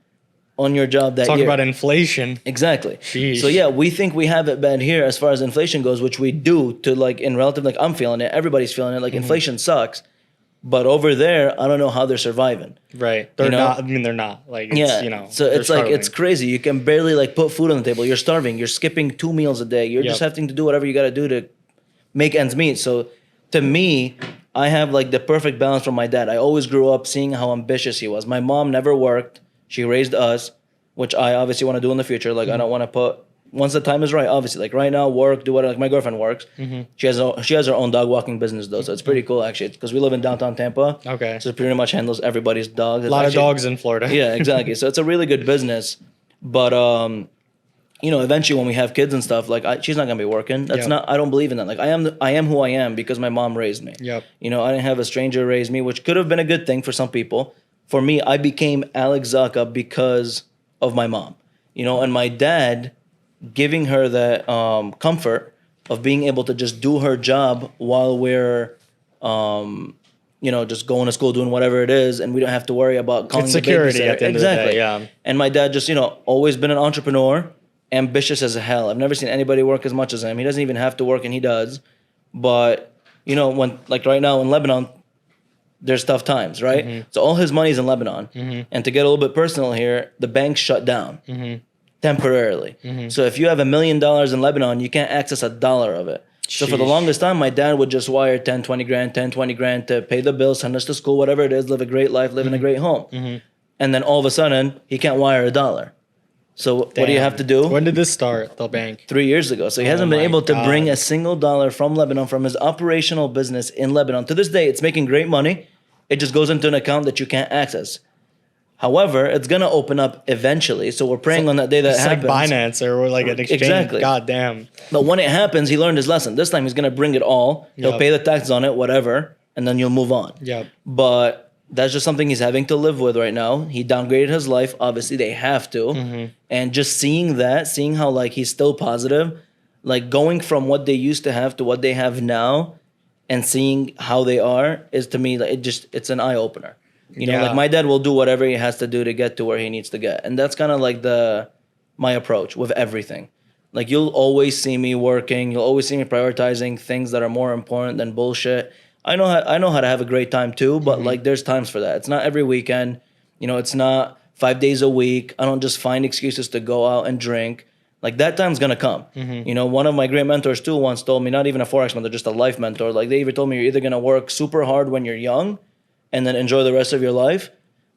A: on your job that year.
B: Talk about inflation.
A: Exactly.
B: Sheesh.
A: So yeah, we think we have it bad here as far as inflation goes, which we do to like in relative, like I'm feeling it, everybody's feeling it, like inflation sucks. But over there, I don't know how they're surviving.
B: Right. They're not, I mean, they're not. Like, it's,
A: So it's like, it's crazy. You can barely like put food on the table. You're starving. You're skipping 2 meals a day. You're just having to do whatever you got to do to make ends meet. So to me, I have like the perfect balance from my dad. I always grew up seeing how ambitious he was. My mom never worked. She raised us, which I obviously want to do in the future. Like I don't want to put, once the time is right, obviously, like right now, work, do whatever. Like my girlfriend works. She has her own dog walking business though, so it's pretty cool actually. Because we live in downtown Tampa.
B: Okay.
A: So it pretty much handles everybody's dogs.
B: A lot of dogs in Florida.
A: Yeah, exactly. So it's a really good business, but you know, eventually when we have kids and stuff, like she's not gonna be working. That's not. I don't believe in that. Like I am who I am because my mom raised me.
B: Yep.
A: You know, I didn't have a stranger raise me, which could have been a good thing for some people. For me, I became Alex Zakka because of my mom. You know, and my dad giving her that comfort of being able to just do her job while we're, you know, just going to school, doing whatever it is, and we don't have to worry about calling
B: It's
A: the
B: security
A: babysitter.
B: at the end of the day, yeah.
A: And my dad just, you know, always been an entrepreneur, ambitious as hell. I've never seen anybody work as much as him. He doesn't even have to work, and he does. But, you know, when like right now in Lebanon, there's tough times, right? So all his money's in Lebanon. And to get a little bit personal here, the banks shut down temporarily. So if you have $1 million in Lebanon, you can't access $1 of it. So for the longest time, my dad would just wire 10, 20 grand, 10, 20 grand to pay the bills, send us to school, whatever it is, live a great life, live in a great home. And then all of a sudden, he can't wire $1. So what do you have to do?
B: When did this start, the bank?
A: 3 years ago. So he hasn't been able to bring a single dollar from Lebanon, from his operational business in Lebanon. To this day, it's making great money. It just goes into an account that you can't access. However, it's going to open up eventually. So we're praying on that day that
B: It's
A: happens.
B: like Binance or like an exchange.
A: Exactly.
B: God damn.
A: But when it happens, he learned his lesson. This time he's going to bring it all. He'll pay the taxes on it, whatever, and then you'll move on.
B: Yep.
A: But that's just something he's having to live with right now. He downgraded his life. Obviously, they have to. And just seeing that, seeing how like he's still positive, like going from what they used to have to what they have now and seeing how they are is to me, like it's an eye opener. You know, like my dad will do whatever he has to do to get to where he needs to get. And that's kind of like my approach with everything. Like you'll always see me working. You'll always see me prioritizing things that are more important than bullshit. I know how to have a great time too, but like there's times for that. It's not every weekend. You know, it's not 5 days a week. I don't just find excuses to go out and drink. Like that time's gonna come. You know, one of my great mentors too once told me, not even a Forex mentor, just a life mentor. Like they even told me you're either gonna work super hard when you're young and then enjoy the rest of your life,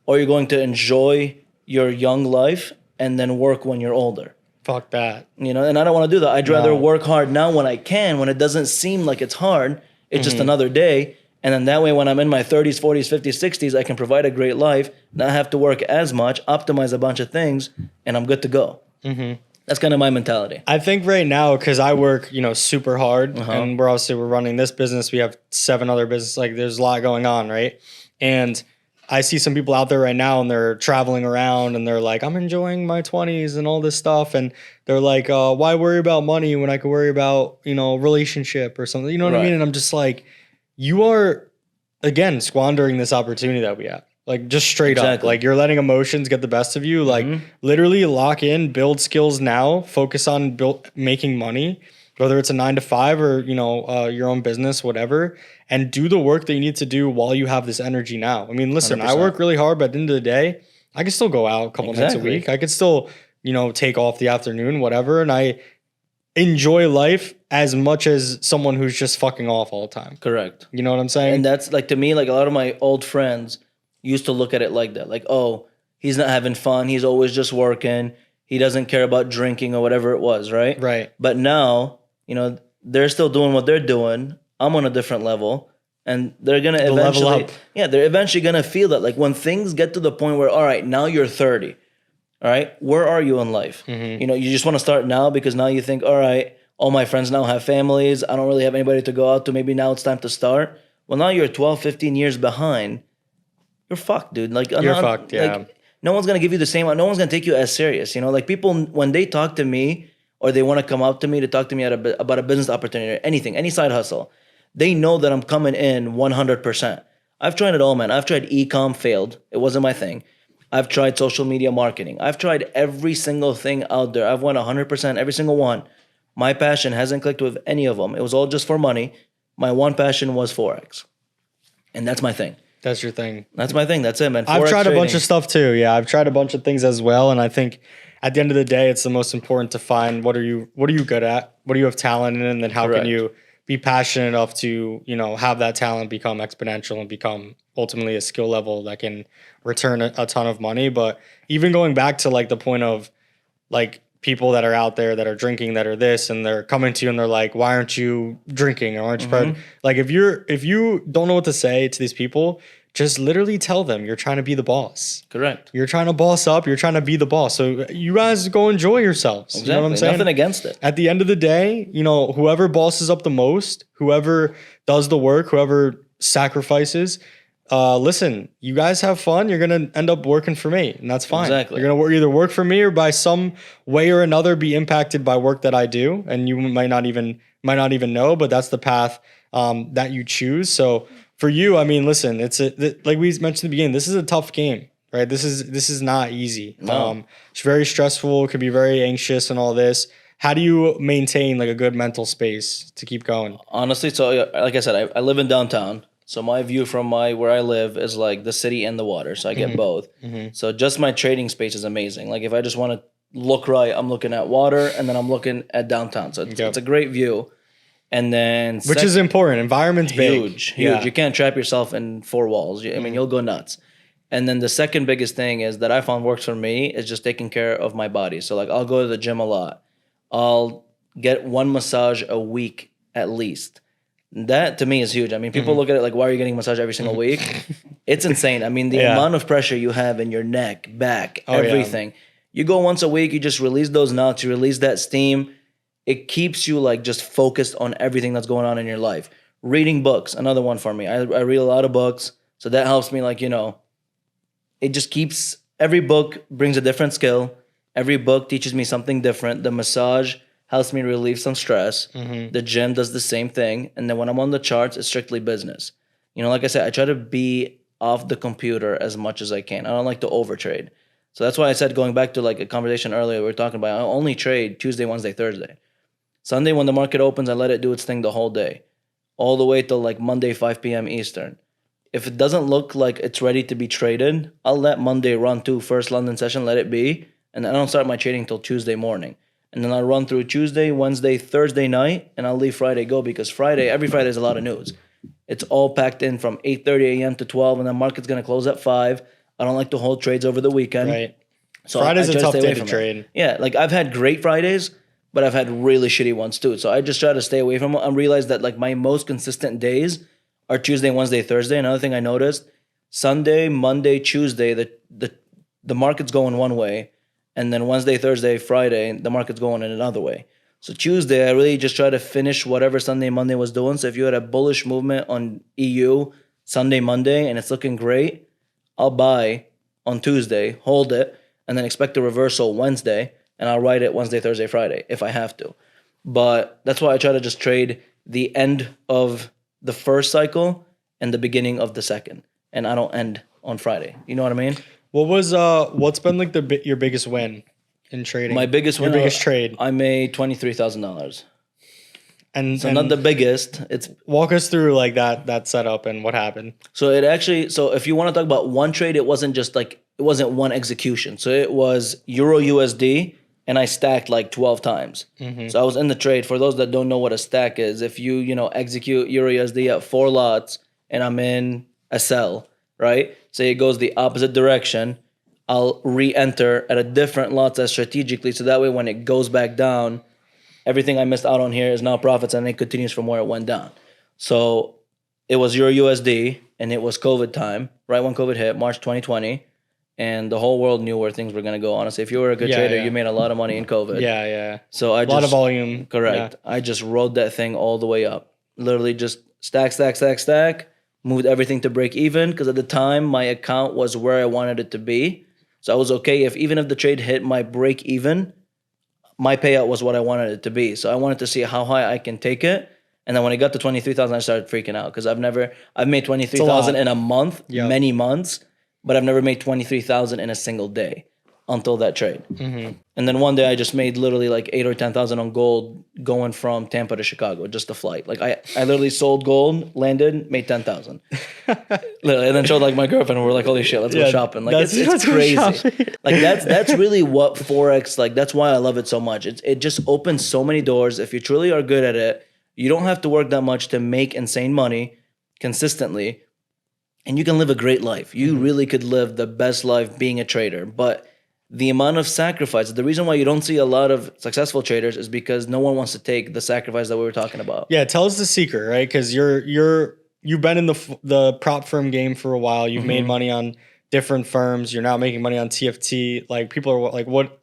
A: or you're going to enjoy your young life and then work when you're older.
B: Fuck that.
A: You know, and I don't want to do that. I'd rather work hard now when I can, when it doesn't seem like it's hard. It's just another day. And then that way, when I'm in my 30s, 40s, 50s, 60s, I can provide a great life, not have to work as much, optimize a bunch of things, and I'm good to go. That's kind of my mentality.
B: I think right now, because I work, you know, super hard, and we're running this business. We have 7 other businesses. Like, there's a lot going on, right? And I see some people out there right now, and they're traveling around, and they're like, I'm enjoying my 20s and all this stuff. And they're like, why worry about money when I could worry about, you know, relationship or something? You know what I mean? And I'm just like, you are, again, squandering this opportunity that we have. Like, just straight up. Like, you're letting emotions get the best of you. Like, literally lock in, build skills now, focus on making money, whether it's a 9 to 5 or, you know, your own business, whatever, and do the work that you need to do while you have this energy now. I mean, listen, 100%. I work really hard, but at the end of the day, I can still go out a couple nights a week. I could still, you know, take off the afternoon, whatever. And I enjoy life as much as someone who's just fucking off all the time.
A: Correct.
B: You know what I'm saying?
A: And that's like, to me, like a lot of my old friends used to look at it like that. Like, oh, he's not having fun. He's always just working. He doesn't care about drinking or whatever it was, right?
B: Right.
A: But now, you know, they're still doing what they're doing. I'm on a different level. And they're going to eventually,
B: level up.
A: Yeah, they're eventually going to feel that. Like when things get to the point where, all right, now you're 30. All right, where are you in life? You know, you just want to start now because now you think, all right, all my friends now have families. I don't really have anybody to go out to. Maybe now it's time to start. Well, now you're 12, 15 years behind. You're fucked, dude. Like
B: You're fucked, yeah.
A: Like, no one's gonna give you the same. No one's gonna take you as serious. Like people when they talk to me or they want to come up to me to talk to me about a business opportunity or anything, any side hustle, they know that I'm coming in 100%. I've tried it all, man. I've tried e-com, failed. It wasn't my thing. I've tried social media marketing. I've tried every single thing out there. I've won 100%, every single one. My passion hasn't clicked with any of them. It was all just for money. My one passion was Forex. And that's my thing.
B: That's your thing.
A: That's my thing. That's it, man.
B: I've
A: Forex
B: tried a bunch
A: trading.
B: of stuff too. Yeah, I've tried a bunch of things as well. And I think at the end of the day, it's the most important to find what are you good at? What do you have talent in? And then how
A: Correct.
B: can you be passionate enough to, have that talent become exponential and become ultimately a skill level that can return a ton of money. But even going back to like the point of like people that are out there that are drinking, that are this, and they're coming to you and they're like, why aren't you drinking? Or aren't you like, if you don't know what to say to these people, just literally tell them you're trying to be the boss.
A: Correct.
B: You're trying to boss up. You're trying to be the boss. So you guys go enjoy yourselves.
A: Exactly.
B: You know what I'm saying?
A: Nothing against it.
B: At the end of the day, whoever bosses up the most, whoever does the work, whoever sacrifices, listen, you guys have fun. You're going to end up working for me, and that's fine.
A: Exactly.
B: You're going to either work for me or by some way or another be impacted by work that I do, and you might not even know, but that's the path that you choose. So for you, I mean, listen, like we mentioned in the beginning, this is a tough game, right? This is not easy.
A: No.
B: It's very stressful. It could be very anxious and all this. How do you maintain like a good mental space to keep going?
A: Honestly, so like I said, I live in downtown. So my view from where I live is like the city and the water. So I get both. So just my trading space is amazing. Like if I just want to look right, I'm looking at water and then I'm looking at downtown. So it's a great view. And then
B: Which is important. Environment's
A: huge.
B: big. Yeah.
A: You can't trap yourself in four walls. I mean, you'll go nuts. And then the second biggest thing is that I found works for me is just taking care of my body. So like I'll go to the gym a lot. I'll get one massage a week at least. That to me is huge. I mean, people look at it like, why are you getting massage every single week? It's insane. I mean, the amount of pressure you have in your neck, back, everything. You go once a week, you just release those knots, you release that steam. It keeps you like just focused on everything that's going on in your life. Reading books, another one for me. I read a lot of books. So that helps me like, it just keeps, every book brings a different skill. Every book teaches me something different. The massage helps me relieve some stress. The gym does the same thing. And then when I'm on the charts, it's strictly business. Like I said, I try to be off the computer as much as I can. I don't like to overtrade. So that's why I said, going back to like a conversation earlier, we were talking about, I only trade Tuesday, Wednesday, Thursday. Sunday, when the market opens, I let it do its thing the whole day, all the way till like Monday, 5 p.m. Eastern. If it doesn't look like it's ready to be traded, I'll let Monday run to first London session, let it be, and then I don't start my trading till Tuesday morning. And then I'll run through Tuesday, Wednesday, Thursday night, and I'll leave Friday go because every Friday is a lot of news. It's all packed in from 8:30 a.m. to 12, and the market's going to close at 5. I don't like to hold trades over the weekend.
B: Right.
A: So
B: Friday's
A: I
B: a
A: try
B: tough
A: stay
B: day
A: away
B: to
A: from it.
B: trade.
A: Yeah, like I've had great Fridays, but I've had really shitty ones too. So I just try to stay away from them. I realized that like my most consistent days are Tuesday, Wednesday, Thursday. Another thing I noticed, Sunday, Monday, Tuesday, the market's going one way, and then Wednesday, Thursday, Friday, the market's going in another way. So Tuesday, I really just try to finish whatever Sunday, Monday was doing. So if you had a bullish movement on EU Sunday, Monday, and it's looking great, I'll buy on Tuesday, hold it, and then expect a reversal Wednesday, and I'll ride it Wednesday, Thursday, Friday if I have to. But that's why I try to just trade the end of the first cycle and the beginning of the second, and I don't end on Friday. You know what I mean?
B: What's been like your biggest win in trading?
A: My biggest win,
B: your biggest trade,
A: I made $23,000.
B: and
A: So not the biggest. It's
B: walk us through like that setup and what happened.
A: so if you want to talk about one trade, it wasn't one execution. So it was Euro USD, and I stacked like 12 times. So I was in the trade. For those that don't know what a stack is, if you execute Euro USD at 4 lots and I'm in a sell, right? Say it goes the opposite direction, I'll re-enter at a different lot as strategically, so that way when it goes back down, everything I missed out on here is now profits, and it continues from where it went down. So it was Euro USD, and it was COVID time, right when COVID hit, March 2020. and the whole world knew where things were going to go. Honestly, if you were a good
B: Yeah,
A: trader,
B: yeah.
A: you made a lot of money in COVID.
B: Yeah.
A: So I
B: A lot of volume.
A: correct. I just rode that thing all the way up. Literally just stack, moved everything to break even because at the time my account was where I wanted it to be. So I was okay if even if the trade hit my break even, my payout was what I wanted it to be. So I wanted to see how high I can take it. And then when it got to 23,000, I started freaking out because I've made 23,000 in a month,
B: Yep.
A: many months, but I've never made 23,000 in a single day until that trade. And then one day I just made literally like 8 or 10,000 on gold going from Tampa to Chicago, just a flight. Like I literally sold gold, landed, made 10,000. Literally, and then showed like my girlfriend and we're like, holy shit, let's go shopping. Like it's crazy. Like that's really what Forex, like that's why I love it so much. It just opens so many doors. If you truly are good at it, you don't have to work that much to make insane money consistently. And you can live a great life. You really could live the best life being a trader. But the amount of sacrifice, the reason why you don't see a lot of successful traders is because no one wants to take the sacrifice that we were talking about.
B: Yeah, tell us the secret, right? Because you've been in the prop firm game for a while. You've made money on different firms. You're now making money on TFT. Like people are like, what?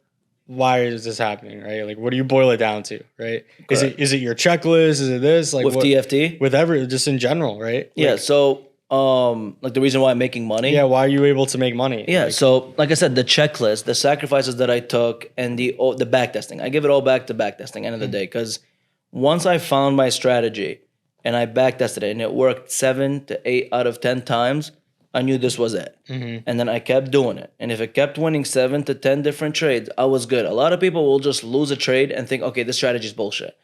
B: Why is this happening, right? Like, what do you boil it down to, right?
A: Correct.
B: Is it your checklist? Is it this? Like
A: With TFT?
B: With just in general, right?
A: Yeah, so like the reason why I'm making money.
B: Yeah, why are you able to make money?
A: Yeah, so like I said, the checklist, the sacrifices that I took, and the back testing. I give it all back to back testing end of the day because once I found my strategy and I back tested it and it worked 7 to 8 out of 10 times, I knew this was it. And then I kept doing it. And if it kept winning 7 to 10 different trades, I was good. A lot of people will just lose a trade and think, okay, this strategy is bullshit.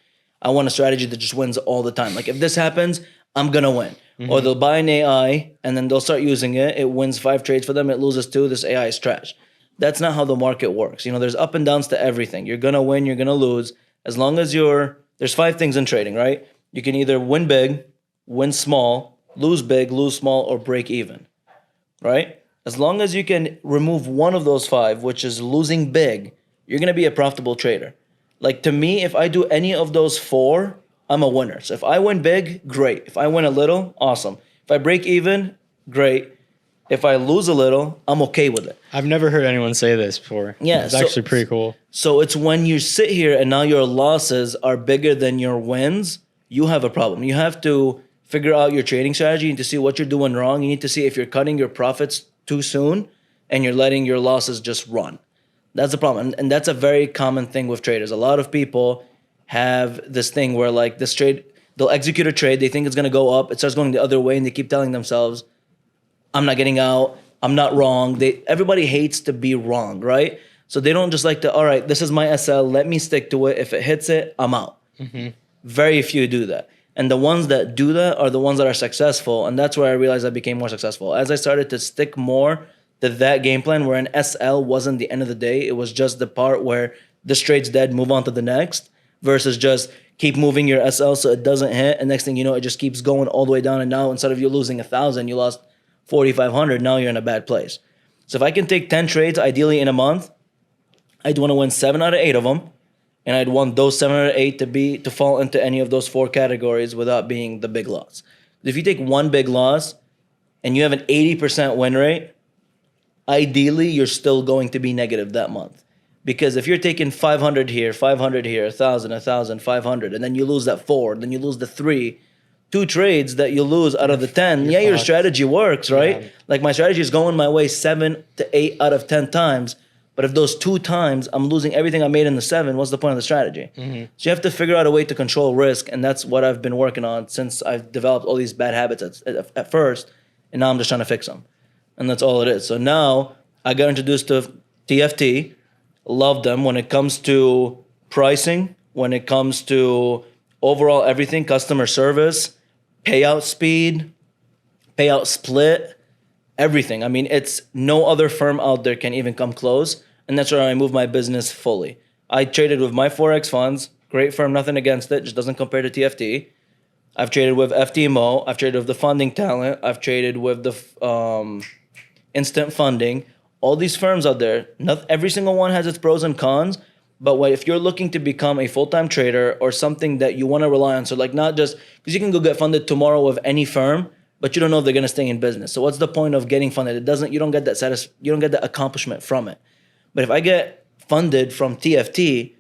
A: I want a strategy that just wins all the time. Like if this happens, I'm gonna win. Or they'll buy an AI and then they'll start using it. It wins 5 trades for them. It loses 2. This AI is trash. That's not how the market works. You know, there's up and downs to everything. You're gonna win. You're gonna lose. As long as there's 5 things in trading, right? You can either win big, win small, lose big, lose small, or break even, right? As long as you can remove one of those 5, which is losing big, you're gonna be a profitable trader. Like to me, if I do any of those 4, I'm a winner. So if I win big, great. If I win a little, awesome. If I break even, great. If I lose a little, I'm okay with it.
B: I've never heard anyone say this before.
A: Yeah,
B: it's actually pretty cool.
A: So it's when you sit here and now your losses are bigger than your wins, you have a problem. You have to figure out your trading strategy. You need to see what you're doing wrong. You need to see if you're cutting your profits too soon and you're letting your losses just run. That's the problem. And that's a very common thing with traders. A lot of people have this thing where like this trade, they'll execute a trade, they think it's going to go up, it starts going the other way, and they keep telling themselves, I'm not getting out, I'm not wrong. Everybody hates to be wrong, right? So they don't just like to, all right, this is my SL, let me stick to it. If it hits it, I'm out. Very few do that. And the ones that do that are the ones that are successful. And that's where I realized I became more successful. As I started to stick more to that game plan where an SL wasn't the end of the day, it was just the part where this trade's dead, move on to the next, versus just keep moving your SL so it doesn't hit. And next thing you know, it just keeps going all the way down. And now instead of you losing 1,000, you lost 4,500. Now you're in a bad place. So if I can take 10 trades, ideally in a month, I'd want to win 7 out of 8 of them. And I'd want those 7 out of 8 to fall into any of those 4 categories without being the big loss. If you take one big loss and you have an 80% win rate, ideally you're still going to be negative that month. Because if you're taking 500 here, 500 here, 1,000, 500, and then you lose that 4, then you lose the 3, 2 trades that you lose out of the 10, yeah, your strategy works, right? Yeah. Like my strategy is going my way 7 to 8 out of 10 times. But if those 2 times I'm losing everything I made in the 7, what's the point of the strategy? So you have to figure out a way to control risk, and that's what I've been working on since I've developed all these bad habits at first, and now I'm just trying to fix them. And that's all it is. So now I got introduced to TFT, love them when it comes to pricing, when it comes to overall everything, customer service, payout speed, payout split, everything. I mean, it's no other firm out there can even come close. And that's where I moved my business fully. I traded with my Forex funds, great firm, nothing against it, just doesn't compare to TFT. I've traded with FTMO, I've traded with the funding talent, I've traded with the instant funding. All these firms out there, not every single one has its pros and cons, but if you're looking to become a full-time trader or something that you want to rely on, so like not just, because you can go get funded tomorrow with any firm, but you don't know if they're going to stay in business. So what's the point of getting funded? You don't get you don't get that accomplishment from it. But if I get funded from TFT,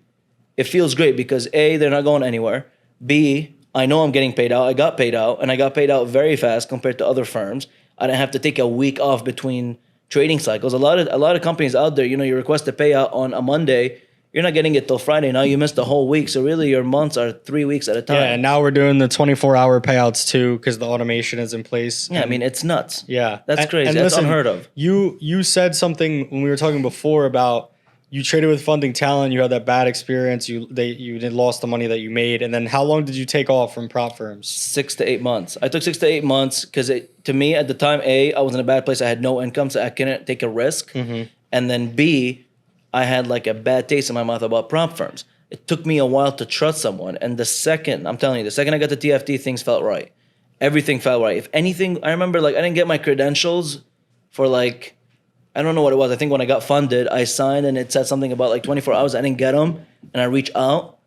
A: it feels great because A, they're not going anywhere. B, I know I'm getting paid out. I got paid out, and I got paid out very fast compared to other firms. I didn't have to take a week off between trading cycles. A lot of companies out there, you request a payout on a Monday, you're not getting it till Friday. Now you missed the whole week. So really your months are 3 weeks at a time.
B: Yeah, and now we're doing the 24-hour payouts too because the automation is in place.
A: Yeah, I mean, it's nuts.
B: Yeah.
A: That's crazy. That's
B: listen,
A: unheard of.
B: You said something when we were talking before about you traded with funding talent, you had that bad experience, you lost the money that you made, and then how long did you take off from prop firms?
A: 6 to 8 months. I took 6 to 8 months because to me at the time, A, I was in a bad place. I had no income, so I couldn't take a risk. And then B, I had like a bad taste in my mouth about prop firms. It took me a while to trust someone. And the second I got to TFT, things felt right. Everything felt right. If anything, I remember I didn't get my credentials for I don't know what it was. I think when I got funded, I signed and it said something about 24 hours. I didn't get them. And I reached out.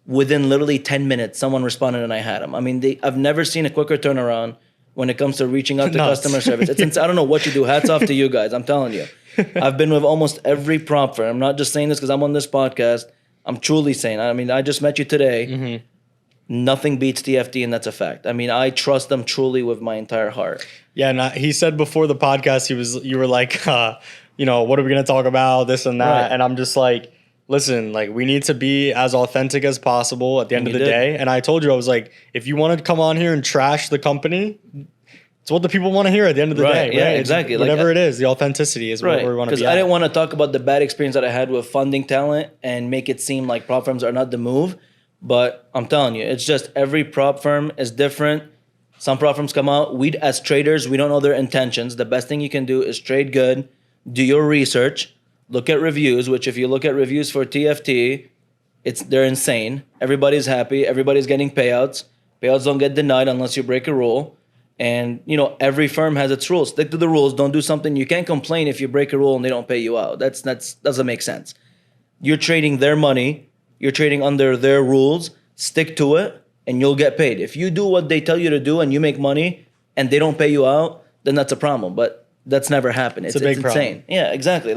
A: Within literally 10 minutes, someone responded and I had them. I mean, I've never seen a quicker turnaround when it comes to reaching out to customer service. I don't know what you do. Hats off to you guys. I'm telling you. I've been with almost every prop firm. I'm not just saying this because I'm on this podcast. I'm truly saying, I mean, I just met you today. Nothing beats TFT, and that's a fact. I mean, I trust them truly with my entire heart.
B: Yeah, and he said before the podcast, you were like, what are we going to talk about, this and that?
A: Right.
B: And I'm just like, listen, we need to be as authentic as possible at the end of the day. And I told you, I was like, if you want to come on here and trash the company, it's what the people want to hear at the end of the day.
A: Yeah,
B: right?
A: exactly.
B: Whatever it is, the authenticity is what we want to be.
A: Because I didn't want to talk about the bad experience that I had with funding talent and make it seem like prop firms are not the move. But I'm telling you, it's just every prop firm is different. Some prop firms come out. As traders, we don't know their intentions. The best thing you can do is trade good, do your research, look at reviews, which if you look at reviews for TFT, they're insane. Everybody's happy. Everybody's getting payouts. Payouts don't get denied unless you break a rule. And, every firm has its rules. Stick to the rules. Don't do something. You can't complain if you break a rule and they don't pay you out. That doesn't make sense. You're trading their money. You're trading under their rules. Stick to it, and you'll get paid. If you do what they tell you to do and you make money and they don't pay you out, then that's a problem. But that's never happened. It's
B: a big
A: insane.
B: problem.
A: Yeah, exactly.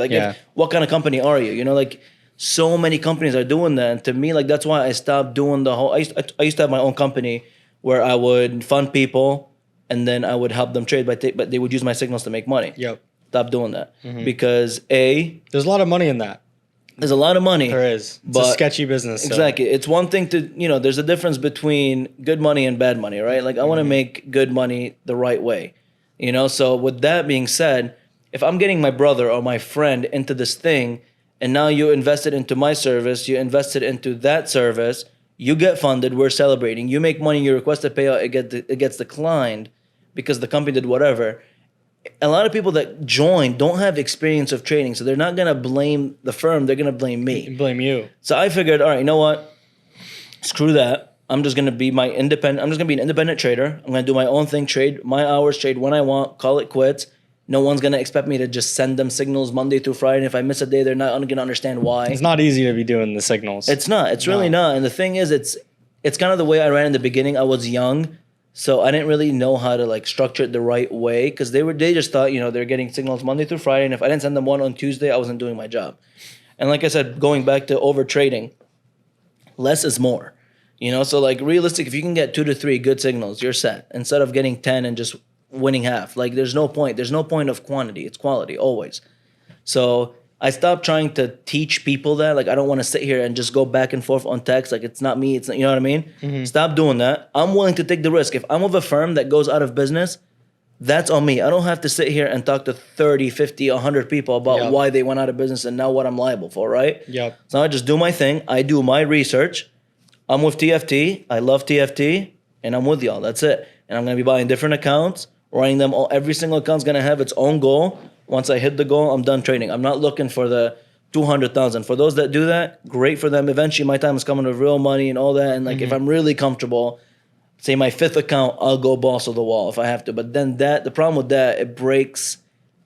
A: What kind of company are you? So many companies are doing that. And to me, that's why I stopped doing the whole... I used to have my own company where I would fund people and then I would help them trade, but they would use my signals to make money.
B: Yep.
A: Stop doing that. Because A...
B: There's a lot of money in that.
A: There's a lot of money.
B: There is. It's a sketchy business.
A: Exactly. It's one thing to, there's a difference between good money and bad money, right? I want to make good money the right way. So with that being said, if I'm getting my brother or my friend into this thing, and now you invested into my service, you invested into that service, you get funded, we're celebrating. You make money, you request a payout, it gets declined because the company did whatever. A lot of people that join don't have experience of trading, so they're not going to blame the firm, they're going to blame me.
B: Blame you.
A: So I figured, all right, you know what? Screw that. I'm just going to be an independent trader. I'm going to do my own thing, trade my hours, trade when I want, call it quits. No one's going to expect me to just send them signals Monday through Friday. And if I miss a day, they're not going to understand why.
B: It's not easy to be doing the signals.
A: It's not. It's really not. And the thing is, it's kind of the way I ran in the beginning. I was young, so I didn't really know how to structure it the right way because they just thought, they're getting signals Monday through Friday. And if I didn't send them one on Tuesday, I wasn't doing my job. And like I said, going back to over trading, less is more. So realistic, if you can get 2 to 3 good signals, you're set. Instead of getting 10 and just winning half. There's no point. There's no point of quantity. It's quality, always. So I stopped trying to teach people that. I don't want to sit here and just go back and forth on text. It's not me. It's not, you know what I mean? Stop doing that. I'm willing to take the risk. If I'm with a firm that goes out of business, that's on me. I don't have to sit here and talk to 30, 50, 100 people about why they went out of business and now what I'm liable for, right?
B: Yep.
A: So I just do my thing. I do my research. I'm with TFT. I love TFT. And I'm with y'all. That's it. And I'm going to be buying different accounts, running them all. Every single account's going to have its own goal. Once I hit the goal, I'm done trading. I'm not looking for the 200,000. For those that do that, great for them. Eventually, my time is coming with real money and all that. And if I'm really comfortable, say my 5th account, I'll go boss of the wall if I have to. But then the problem with that, it breaks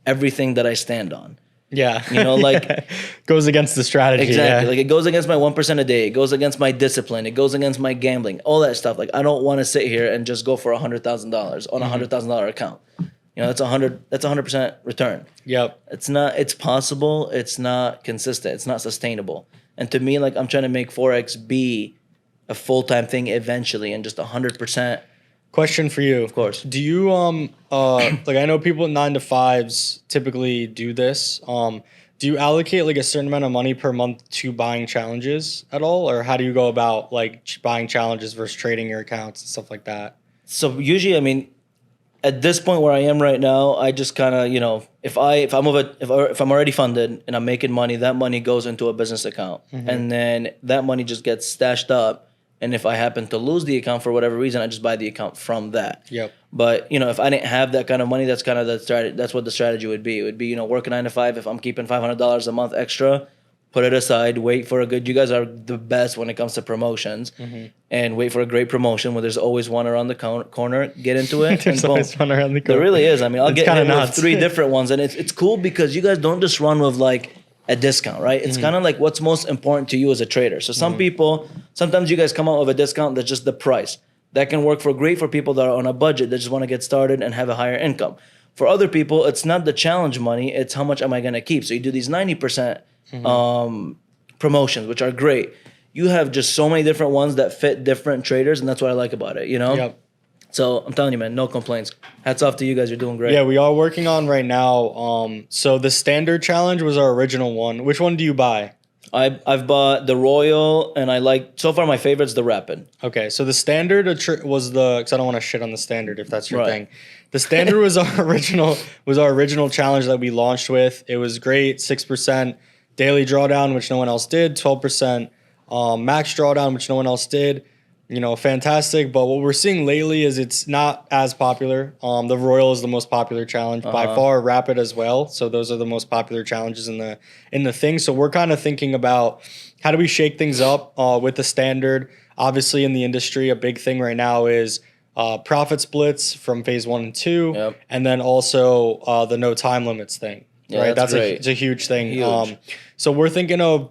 A: everything that I stand on.
B: Yeah.
A: You know, like
B: goes against the strategy.
A: exactly.
B: Yeah.
A: Like it goes against my 1% a day. It goes against my discipline. It goes against my gambling. All that stuff. Like I don't want to sit here and just go for $100,000 on a $100,000 account. You know, that's 100% return.
B: Yep.
A: It's possible. It's not consistent. It's not sustainable. And to me, like I'm trying to make Forex be a full-time thing eventually and just 100%.
B: Question for you.
A: Of course.
B: Do you like I know people at 9 to 5s typically do this. Do you allocate like a certain amount of money per month to buying challenges at all, or how do you go about like buying challenges versus trading your accounts and stuff like that?
A: So usually, I mean, at this point where I am right now, I just kind of, you know, if I'm already funded and I'm making money, that money goes into a business account, and then that money just gets stashed up. And if I happen to lose the account for whatever reason, I just buy the account from that.
B: Yep.
A: But you know, if I didn't have that kind of money, that's kind of the strategy. That's what the strategy would be. It would be, you know, working 9 to 5. If I'm keeping $500 a month extra, put it aside. Wait for a good. You guys are the best when it comes to promotions, and wait for a great promotion where there's always one around the corner. Get into it.
B: There's
A: and
B: always one around the corner.
A: There really is. I mean, I'll get hit with
B: nuts.
A: 3 different ones, and it's cool because you guys don't just run with like a discount, right? It's kind of like what's most important to you as a trader. So some people, sometimes you guys come out with a discount that's just the price. That can work great for people that are on a budget that just want to get started and have a higher income. For other people, it's not the challenge money, it's how much am I going to keep. So you do these 90% promotions, which are great. You have just so many different ones that fit different traders, and that's what I like about it, you know?
B: Yep.
A: So I'm telling you, man, no complaints. Hats off to you guys. You're doing great.
B: Yeah, we are working on right now. So the standard challenge was our original one. Which one do you buy?
A: I've bought the Royal, and I like, so far my favorite's the Rapid.
B: Okay, so the standard was because I don't want to shit on the standard if that's your
A: Right.
B: thing. The standard was our original challenge that we launched with. It was great, 6% daily drawdown, which no one else did, 12% max drawdown, which no one else did. You know, fantastic. But what we're seeing lately is it's not as popular. The Royal is the most popular challenge by far, Rapid as well. So those are the most popular challenges in the thing. So we're kind of thinking about how do we shake things up with the standard. Obviously, in the industry, a big thing right now is profit splits from phase 1 and 2, and then also the no time limits thing.
A: Yeah,
B: right,
A: that's great.
B: it's a huge thing.
A: Huge.
B: So we're thinking of,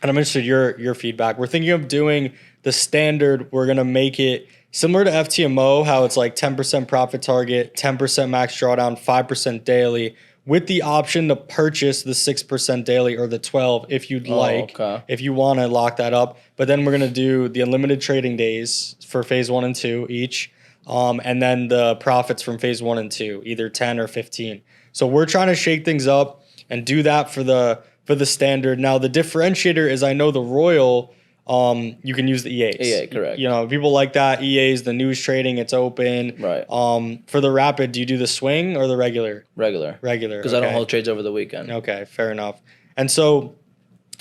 B: and I'm interested in your feedback. We're thinking of doing the standard. We're gonna make it similar to FTMO, how it's like 10% profit target, 10% max drawdown, 5% daily, with the option to purchase the 6% daily or the 12 if you'd like, if you want to lock that up. But then we're gonna do the unlimited trading days for phase 1 and 2 each, and then the profits from phase 1 and 2, either 10 or 15. So we're trying to shake things up and do that for the standard. Now the differentiator is I know the Royal, you can use the EAs.
A: EA, correct.
B: You know, people like that. EAs, the news trading, it's open.
A: Right.
B: For the Rapid, do you do the swing or the regular?
A: Regular.
B: Regular.
A: Because I don't hold trades over the weekend.
B: Okay, fair enough. And so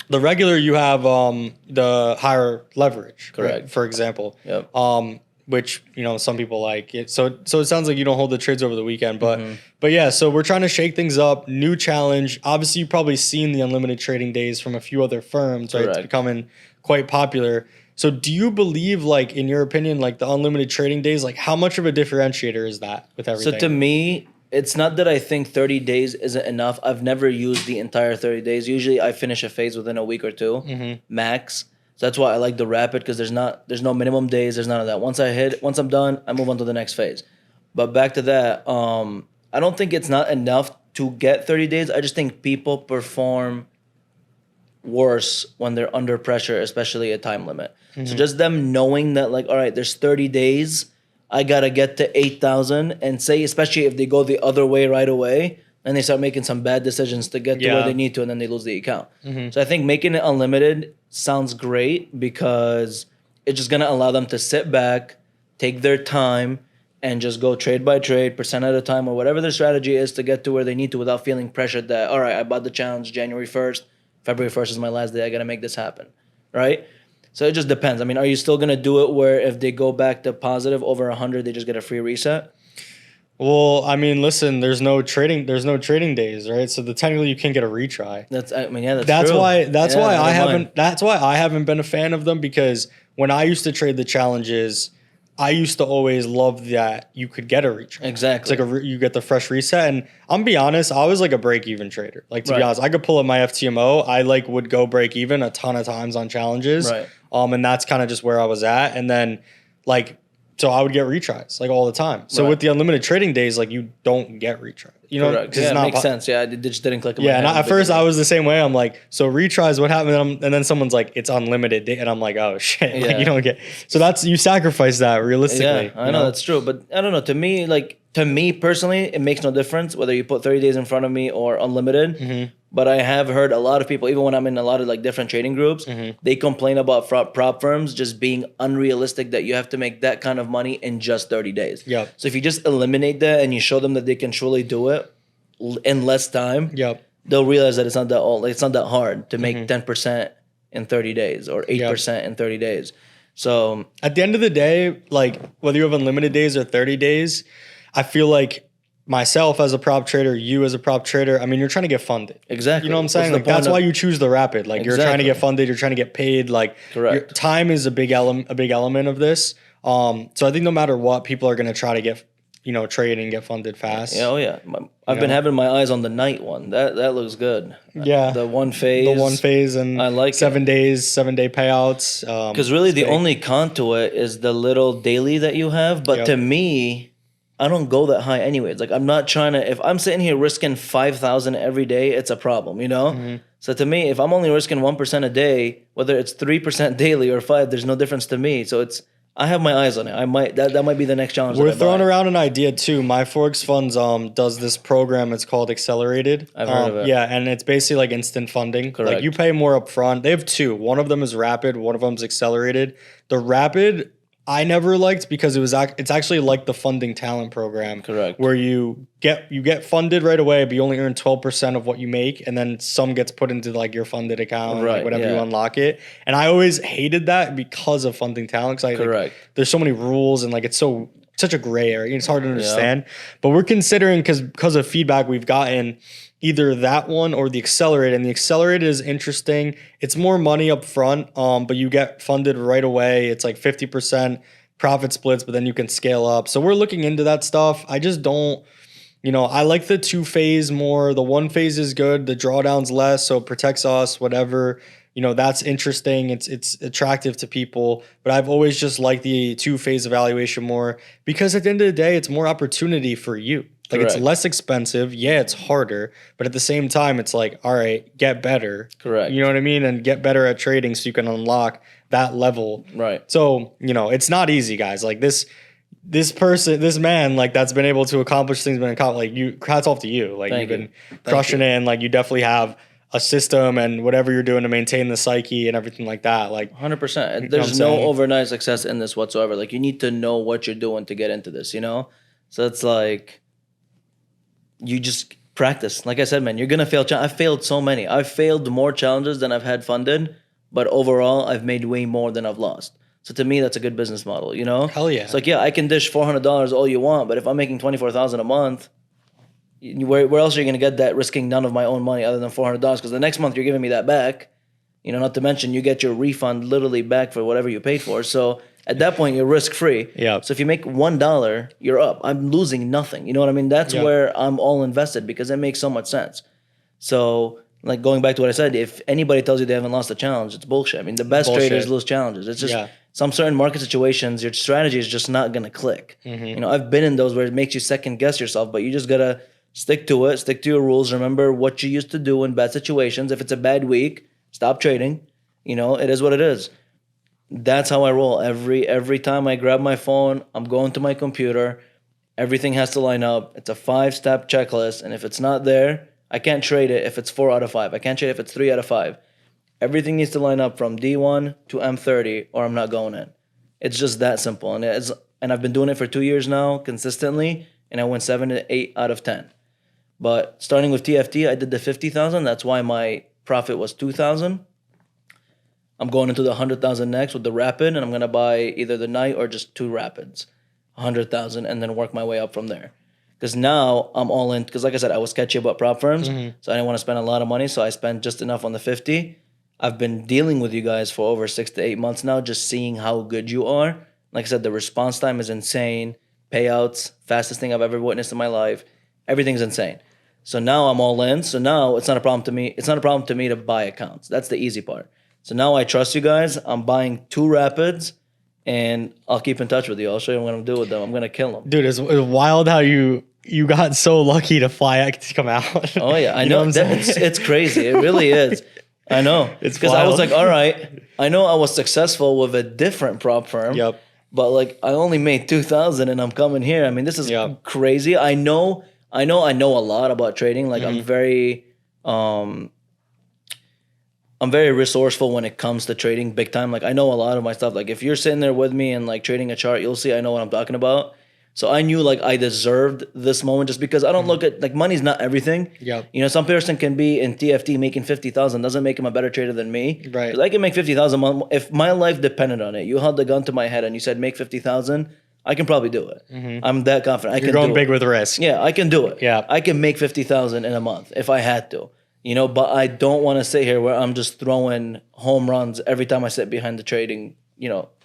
B: the regular, you have the higher leverage.
A: Correct.
B: Right, for example.
A: Yep.
B: Which, you know, some people like it. So it sounds like you don't hold the trades over the weekend, but yeah, so we're trying to shake things up, new challenge. Obviously, you've probably seen the unlimited trading days from a few other firms, right?
A: Correct.
B: It's becoming quite popular. So do you believe, like, in your opinion, like the unlimited trading days, like how much of a differentiator is that with everything?
A: So to me, it's not that I think 30 days isn't enough. I've never used the entire 30 days. Usually I finish a phase within a week or two, max. So that's why I like the Rapid, because there's no minimum days. There's none of that. Once I'm done, I move on to the next phase. But back to that, I don't think it's not enough to get 30 days. I just think people perform worse when they're under pressure, especially a time limit. So just them knowing that, like, all right, there's 30 days, I gotta get to 8,000, and say, especially if they go the other way right away, and they start making some bad decisions to get to where they need to, and then they lose the account. So I think making it unlimited sounds great because it's just gonna allow them to sit back, take their time, and just go trade by trade, percent at a time, or whatever their strategy is to get to where they need to without feeling pressured that, all right, I bought the challenge January 1st, February 1st is my last day, I gotta make this happen, right? So it just depends. I mean, are you still gonna do it where if they go back to positive over 100, they just get a free reset?
B: Well, I mean, listen, there's no trading days, right? So technically you can't get a retry.
A: That's true.
B: That's why I haven't been a fan of them, because when I used to trade the challenges, I used to always love that you could get a retry.
A: Exactly.
B: It's like you get the fresh reset. And I'm be honest, I was like a break even trader. Like to be
A: Right.
B: honest, I could pull up my FTMO. I like would go break even a ton of times on challenges.
A: Right.
B: And that's kind of just where I was at. And then like, so I would get retries like all the time. So
A: Right.
B: with the unlimited trading days, like you don't get retries. You know,
A: Correct.
B: 'cause
A: Yeah,
B: it's
A: it
B: not
A: makes sense. Yeah, it just didn't click in my
B: Yeah,
A: head
B: and
A: in the
B: at first I
A: beginning.
B: was the same way. I'm like, so retries, what happened? And then someone's like, it's unlimited, and I'm like, oh shit, like
A: Yeah.
B: you don't get. So that's you sacrifice that realistically.
A: Yeah, I know that's true, but I don't know. To me personally, it makes no difference whether you put 30 days in front of me or unlimited.
B: Mm-hmm.
A: But I have heard a lot of people, even when I'm in a lot of like different trading groups, they complain about prop firms just being unrealistic that you have to make that kind of money in just 30 days.
B: Yep.
A: So if you just eliminate that and you show them that they can truly do it in less time,
B: Yep.
A: they'll realize that it's not that it's not that hard to make 10% in 30 days or 8% in 30 days. So
B: At the end of the day, like whether you have unlimited days or 30 days, I feel like myself as a prop trader, you as a prop trader, I mean, you're trying to get funded.
A: exactly.
B: You know what I'm saying?
A: What's the
B: Like that's
A: point
B: why
A: of-
B: you choose the rapid. Like you're trying to get
A: Exactly.
B: funded, you're trying to get paid. Like
A: Correct.
B: time is a big element of this. So I think no matter what, people are gonna try to get, trade and get funded fast.
A: Yeah, oh yeah. I've been having my eyes on the night one. That looks good.
B: Yeah.
A: The one phase.
B: The one phase and
A: I like
B: 7 days, 7-day payouts.
A: Because really the only con to it is the little daily that you have. But
B: Yep.
A: to me, I don't go that high anyways. Like I'm not trying to, if I'm sitting here risking 5,000 every day, it's a problem, you know?
B: Mm-hmm.
A: So to me, if I'm only risking 1% a day, whether it's 3% daily or 5, there's no difference to me. So I have my eyes on it. I might that might be the next challenge.
B: We're
A: that I
B: throwing
A: buy.
B: around an idea too. My Forex Funds does this program. It's called Accelerated.
A: I've heard of it.
B: Yeah, and it's basically like instant funding.
A: Correct.
B: Like you pay more upfront. They have two. One of them is Rapid. One of them is Accelerated. The Rapid I never liked because it's actually like the funding talent program.
A: Correct.
B: Where you get funded right away, but you only earn 12% of what you make, and then some gets put into like your funded account,
A: Right,
B: like whenever you
A: yeah.
B: unlock it. And I always hated that because of funding talent.
A: Correct.
B: There's so many rules and like it's such a gray area. It's hard to understand. But we're considering because of feedback we've gotten, either that one or the Accelerated. And the Accelerated is interesting. It's more money up front, but you get funded right away. It's like 50% profit splits, but then you can scale up. So we're looking into that stuff. I just don't, I like the 2-phase more. The 1 phase is good. The drawdown's less, so it protects us, whatever. That's interesting. It's attractive to people, but I've always just liked the 2-phase evaluation more because at the end of the day, it's more opportunity for you. Like it's
A: Correct.
B: less expensive. Yeah, it's harder, but at the same time, it's like, all right, get better.
A: Correct.
B: You know what I mean? And get better at trading so you can unlock that level.
A: Right.
B: So, it's not easy, guys. Like this man, like that's been able to accomplish things, hats off to you. Like
A: Thank
B: you've
A: you.
B: been crushing it, and like you definitely have a system and whatever you're doing to maintain the psyche and everything like that. Like
A: 100%.
B: what
A: There's
B: I'm
A: no
B: saying?
A: overnight success in this whatsoever. Like you need to know what you're doing to get into this, So it's like you just practice. Like I said, man, you're gonna fail. I've failed so many. I've failed more challenges than I've had funded, but overall, I've made way more than I've lost. So to me, that's a good business model,
B: Hell yeah.
A: It's like, yeah, I can dish $400 all you want, but if I'm making $24,000 a month, where else are you gonna get that risking none of my own money other than $400? Because the next month you're giving me that back. Not to mention you get your refund literally back for whatever you paid for. So at that point, you're risk free.
B: Yeah.
A: So if you make $1, you're up. I'm losing nothing. You know what I mean? That's
B: Yeah.
A: where I'm all invested because it makes so much sense. So like going back to what I said, if anybody tells you they haven't lost a challenge, it's bullshit. I mean, the best
B: Bullshit.
A: traders lose challenges. It's just
B: Yeah.
A: some certain market situations, your strategy is just not gonna click. I've been in those where it makes you second guess yourself, but you just gotta stick to it, stick to your rules. Remember what you used to do in bad situations. If it's a bad week, stop trading. It is what it is. That's how I roll. Every time I grab my phone, I'm going to my computer. Everything has to line up. It's a 5-step checklist, and if it's not there, I can't trade it if it's 4 out of 5. I can't trade it if it's 3 out of 5. Everything needs to line up from D1 to M30, or I'm not going in. It's just that simple, and I've been doing it for 2 years now consistently, and I win 7 to 8 out of 10. But starting with TFT, I did the 50,000. That's why my profit was 2,000. I'm going into the 100,000 next with the rapid, and I'm gonna buy either the night or just 2 rapids, 100,000, and then work my way up from there. Because now I'm all in. Because like I said, I was sketchy about prop firms, so I didn't want to spend a lot of money. So I spent just enough on the 50. I've been dealing with you guys for over 6 to 8 months now, just seeing how good you are. Like I said, the response time is insane. Payouts, fastest thing I've ever witnessed in my life. Everything's insane. So now I'm all in. So now it's not a problem to me. It's not a problem to me to buy accounts. That's the easy part. So now I trust you guys. I'm buying 2 Rapids, and I'll keep in touch with you. I'll show you what I'm gonna do with them. I'm gonna kill them.
B: Dude, it's wild how you got so lucky to to come out.
A: Oh yeah, I
B: You
A: know.
B: what I'm saying?
A: It's crazy. It really is. I know.
B: It's
A: because I was
B: wild.
A: like, all right, I know I was successful with a different prop firm.
B: Yep.
A: But like, I only made 2,000, and I'm coming here. I mean, this is
B: Yep.
A: crazy. I know a lot about trading. Like, I'm very resourceful when it comes to trading big time. Like, I know a lot of my stuff. Like, if you're sitting there with me and like trading a chart, you'll see I know what I'm talking about. So I knew like I deserved this moment just because I don't look at like money's not everything.
B: Yep.
A: You know, some person can be in TFT making 50,000 doesn't make him a better trader than me.
B: Right.
A: 'Cause I can make 50,000 if my life depended on it. You held the gun to my head and you said make 50,000. I can probably do it. I'm that confident. I
B: You're
A: can
B: going
A: do
B: big
A: it.
B: with risk.
A: Yeah, I can do it.
B: Yeah.
A: I can make 50,000 in a month if I had to. You know, but I don't want to sit here where I'm just throwing home runs every time I sit behind the trading,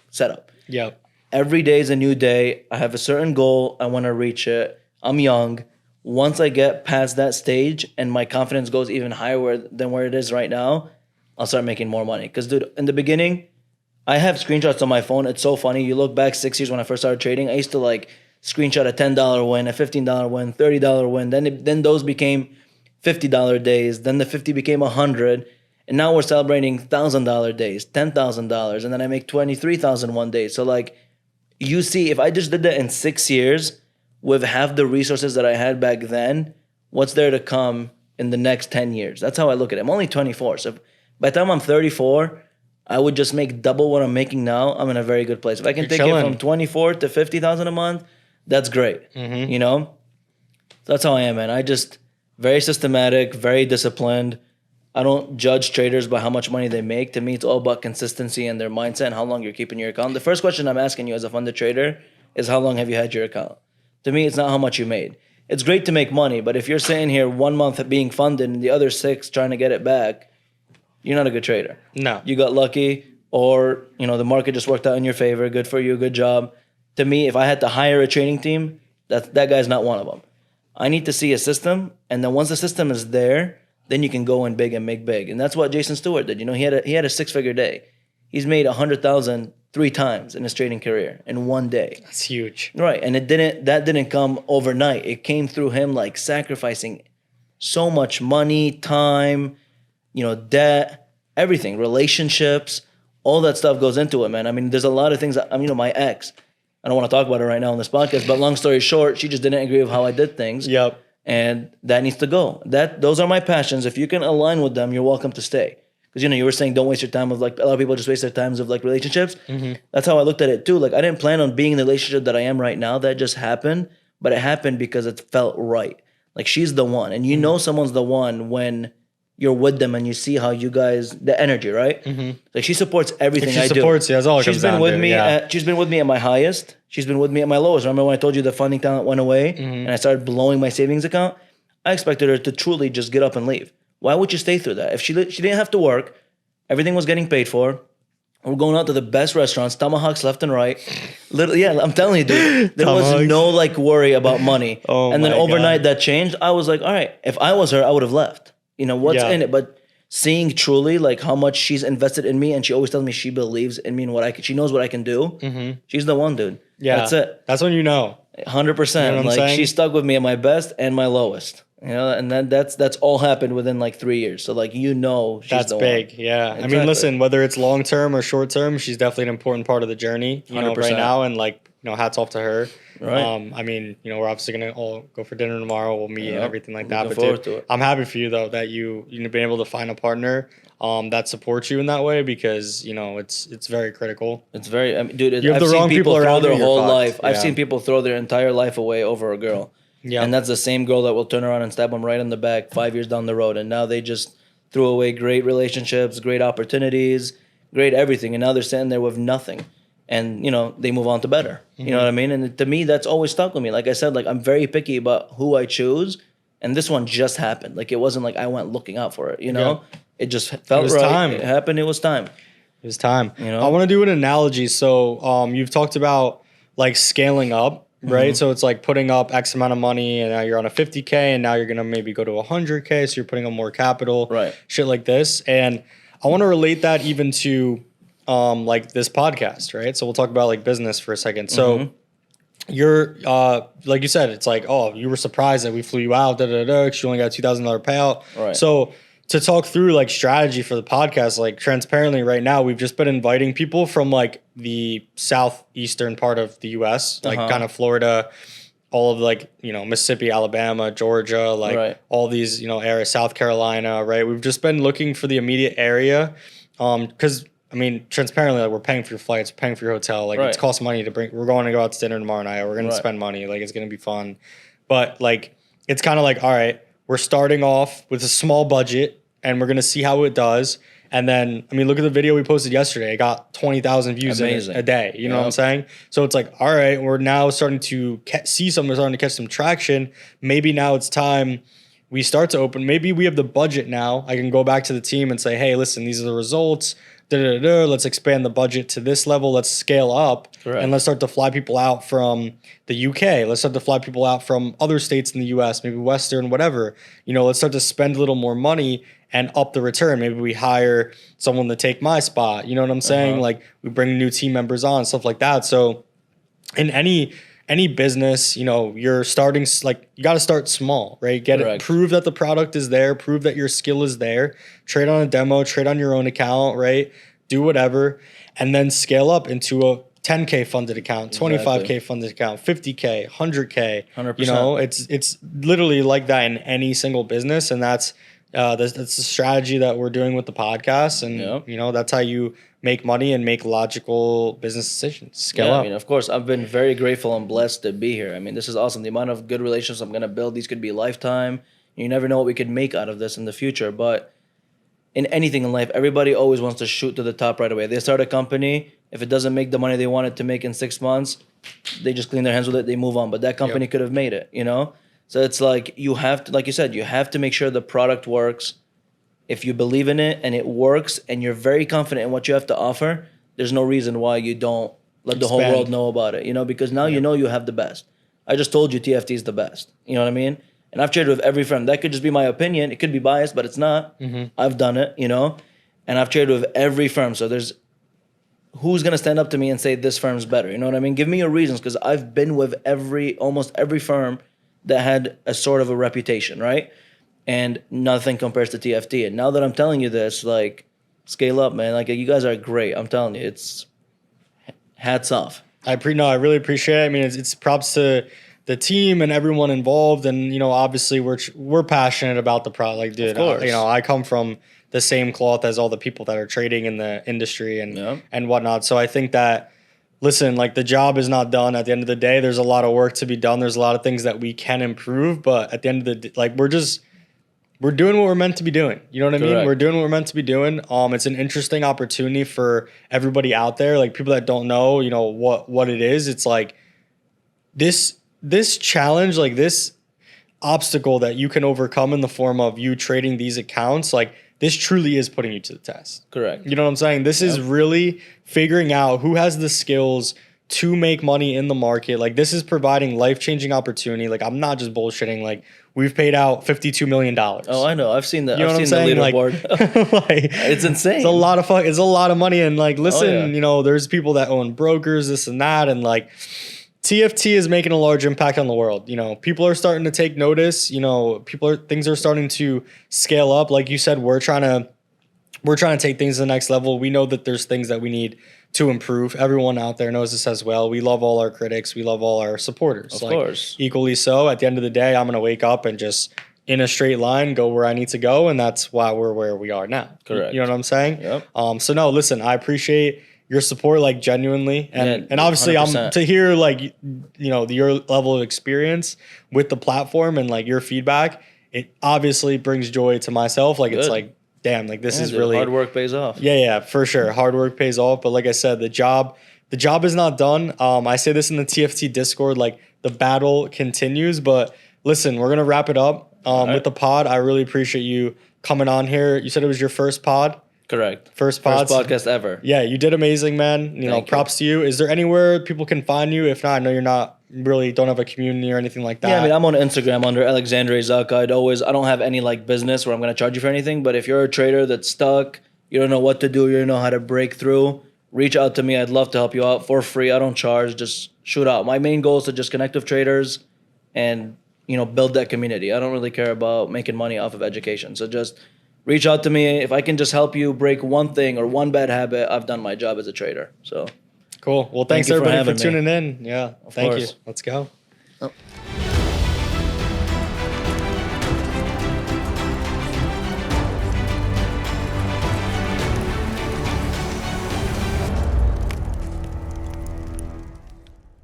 A: setup.
B: Yep.
A: Every day is a new day. I have a certain goal. I want to reach it. I'm young. Once I get past that stage and my confidence goes even higher than where it is right now, I'll start making more money. Because, dude, in the beginning, I have screenshots on my phone. It's so funny. You look back 6 years when I first started trading, I used to like screenshot a $10 win, a $15 win, $30 win. Then those became $50 days. Then the 50 became 100. And now we're celebrating $1,000 days, $10,000. And then I make 23,000 one day. So like, you see, if I just did that in 6 years with half the resources that I had back then, what's there to come in the next 10 years? That's how I look at it. I'm only 24. So by the time I'm 34, I would just make double what I'm making now. I'm in a very good place. If I can
B: You're
A: take
B: chilling.
A: it from 24 to 50,000 a month, that's great. You know? That's how I am, man. I just very systematic, very disciplined. I don't judge traders by how much money they make. To me, it's all about consistency and their mindset and how long you're keeping your account. The first question I'm asking you as a funded trader is how long have you had your account? To me, it's not how much you made. It's great to make money, but if you're sitting here 1 month being funded and the other 6 trying to get it back, you're not a good trader.
B: No.
A: You got lucky, or the market just worked out in your favor. Good for you, good job. To me, if I had to hire a trading team, that guy's not one of them. I need to see a system, and then once the system is there, then you can go in big and make big. And that's what Jason Stewart did. He had a 6-figure day. He's made 100,000 3 times in his trading career in one day.
B: That's huge.
A: Right. And that didn't come overnight. It came through him like sacrificing so much money, time, debt, everything, relationships, all that stuff goes into it, man. I mean, there's a lot of things my ex, I don't want to talk about her right now on this podcast, but long story short, she just didn't agree with how I did things.
B: Yep.
A: And that needs to go. Those are my passions. If you can align with them, you're welcome to stay. Because you were saying don't waste your time with like a lot of people just waste their times of like relationships. That's how I looked at it too. Like I didn't plan on being in the relationship that I am right now. That just happened, but it happened because it felt right. Like she's the one, and someone's the one when you're with them and you see how you guys the energy, right? Like she supports everything I do.
B: She supports you. That's all it comes down to. Yeah.
A: She's been with me at my highest. She's been with me at my lowest. Remember when I told you the funding talent went away and I started blowing my savings account? I expected her to truly just get up and leave. Why would you stay through that? If she didn't have to work, everything was getting paid for. We're going out to the best restaurants, tomahawks left and right. Literally, yeah, I'm telling you, dude. There was no like worry about money. And then overnight that changed. I was like, all right, if I was her, I would have left. What's in it? But seeing truly like how much she's invested in me, and she always tells me she believes in me and she knows what I can do. She's the one, dude.
B: Yeah,
A: that's it.
B: That's when
A: 100%. Like she stuck with me at my best and my lowest. And then that's all happened within like 3 years. So like she's
B: that's
A: the
B: big.
A: one.
B: Yeah. Exactly. I mean, listen, whether it's long term or short term, she's definitely an important part of the journey.
A: 100%.
B: Right now, and hats off to her.
A: Right.
B: I mean, we're obviously gonna all go for dinner tomorrow. We'll meet and everything like that.
A: Looking
B: But
A: forward
B: dude,
A: to it.
B: I'm happy for you though that you've been able to find a partner that supports you in that way, because it's very critical.
A: It's very, dude.
B: You have
A: I've
B: the
A: seen
B: wrong people
A: throw
B: around
A: their
B: you, you're
A: whole
B: fucked.
A: life. I've
B: Yeah.
A: seen people throw their entire life away over a girl.
B: Yeah.
A: And that's the same girl that will turn around and stab them right in the back 5 years down the road. And now they just threw away great relationships, great opportunities, great everything. And now they're sitting there with nothing. And, they move on to better. You know what I mean? And to me, that's always stuck with me. Like I said, like I'm very picky about who I choose. And this one just happened. Like it wasn't like I went looking out for it, It just felt right.
B: time.
A: It happened. It was time.
B: It was time.
A: You know?
B: I want to do an analogy. So you've talked about like scaling up, right? So it's like putting up X amount of money and now you're on a 50K and now you're going to maybe go to 100K. So you're putting up more capital,
A: Right.
B: shit like this. And I want to relate that even to like this podcast, right? So we'll talk about like business for a second. So you're like you said, it's like, oh, you were surprised that we flew you out, because you only got a $2,000 payout.
A: Right.
B: So to talk through like strategy for the podcast, like transparently right now, we've just been inviting people from like the southeastern part of the US, like kind of Florida, all of like, you know, Mississippi, Alabama, Georgia, like all these, you know, areas, South Carolina, right? We've just been looking for the immediate area. Cause I mean, transparently, like we're paying for your flights, we're paying for your hotel. Like it's cost money to bring, we're going to go out to dinner tomorrow night. We're going to spend money. Like it's going to be fun. But like, it's kind of like, all right, we're starting off with a small budget and we're going to see how it does. And then, I mean, look at the video we posted yesterday. It got 20,000 views in a day. You know what I'm saying? So it's like, all right, we're now starting to see something, we're starting to catch some traction. Maybe now it's time we start to open. Maybe we have the budget now. I can go back to the team and say, hey, listen, these are the results. Let's expand the budget to this level. Let's scale up. And let's start to fly people out from the UK. Let's start to fly people out from other states in the US, maybe Western, whatever. You know, let's start to spend a little more money and up the return. Maybe we hire someone to take my spot. You know what I'm saying? Like we bring new team members on, stuff like that. So in any business, you know, you're starting, like you got to start small, right? Get it, prove that the product is there, prove that your skill is there, trade on a demo, trade on your own account, right? Do whatever, and then scale up into a 10K funded account, 25K funded account, 50K, 100K. 100%. You know, it's literally like that in any single business, and that's the strategy that we're doing with the podcast, and you know, that's how you make money and make logical business decisions. Scale up.
A: I mean, of course, I've been very grateful and blessed to be here. I mean, this is awesome. The amount of good relationships I'm going to build, these could be a lifetime. You never know what we could make out of this in the future. But in anything in life, everybody always wants to shoot to the top right away. They start a company. If it doesn't make the money they want it to make in 6 months, they just clean their hands with it. They move on. But that company could have made it, you know? So it's like you have to, like you said, you have to make sure the product works. If you believe in it and it works and you're very confident in what you have to offer, there's no reason why you don't let the whole world know about it, you know, because now you know you have the best. I just told you TFT is the best. You know what I mean? And I've traded with every firm. That could just be my opinion. It could be biased, but it's not. I've done it, you know, and I've traded with every firm. So there's who's going to stand up to me and say this firm's better? You know what I mean? Give me your reasons, because I've been with almost every firm that had a sort of a reputation, right? And nothing compares to TFT. And now that I'm telling you this, like, scale up, man. Like, you guys are great. I'm telling you, it's hats off.
B: I really appreciate it. I mean, it's props to the team and everyone involved. And, you know, obviously we're passionate about the product. Like, dude, you know, I come from the same cloth as all the people that are trading in the industry and whatnot. So I think that, listen, like the job is not done at the end of the day. There's a lot of work to be done. There's a lot of things that we can improve, but at the end of the day, like we're doing what we're meant to be doing. You know what I mean? We're doing what we're meant to be doing. It's an interesting opportunity for everybody out there. Like people that don't know, you know, what it is. It's like this challenge, like this obstacle that you can overcome in the form of you trading these accounts, like this truly is putting you to the test.
A: Correct.
B: You know what I'm saying? This is really figuring out who has the skills to make money in the market. Like this is providing life-changing opportunity. Like I'm not just bullshitting. Like we've paid out $52 million.
A: Oh, I know. I've seen that.
B: You know
A: I've seen the leaderboard.
B: Like,
A: it's insane.
B: It's a lot of money. And like, listen, you know, there's people that own brokers, this and that. And like TFT is making a large impact on the world. You know, people are starting to take notice. You know, things are starting to scale up. Like you said, we're trying to take things to the next level. We know that there's things that we need to improve. Everyone out there knows this as well. We love all our critics. We love all our supporters.
A: Of course.
B: Equally so. At the end of the day, I'm going to wake up and just in a straight line go where I need to go. And that's why we're where we are now.
A: Correct.
B: You know what I'm saying?
A: Yep.
B: So no, listen, I appreciate your support, like genuinely. And obviously 100%. I'm to hear like, you know, your level of experience with the platform and like your feedback, it obviously brings joy to myself. Like it's like, damn, like this is really
A: hard work pays off.
B: Yeah, for sure. Hard work pays off. But like I said, the job is not done. I say this in the TFT Discord, like the battle continues. But listen, we're gonna wrap it up with the pod. I really appreciate you coming on here. You said it was your first pod.
A: Correct.
B: First
A: podcast ever.
B: Yeah, you did amazing, man. You know,
A: Thank you.
B: props to you. Is there anywhere people can find you? If not, I know you're not really don't have a community or anything like that.
A: Yeah, I mean, I'm on Instagram under Alexandre Zakka. I don't have any like business where I'm going to charge you for anything. But if you're a trader that's stuck, you don't know what to do, you don't know how to break through, reach out to me. I'd love to help you out for free. I don't charge. Just shoot out. My main goal is to just connect with traders and, you know, build that community. I don't really care about making money off of education. So just reach out to me. If I can just help you break one thing or one bad habit, I've done my job as a trader. So
B: cool. Well, thanks
A: you for
B: everybody for
A: having me.
B: tuning in. Yeah, thank you.
A: course.
B: Let's go.
C: Oh.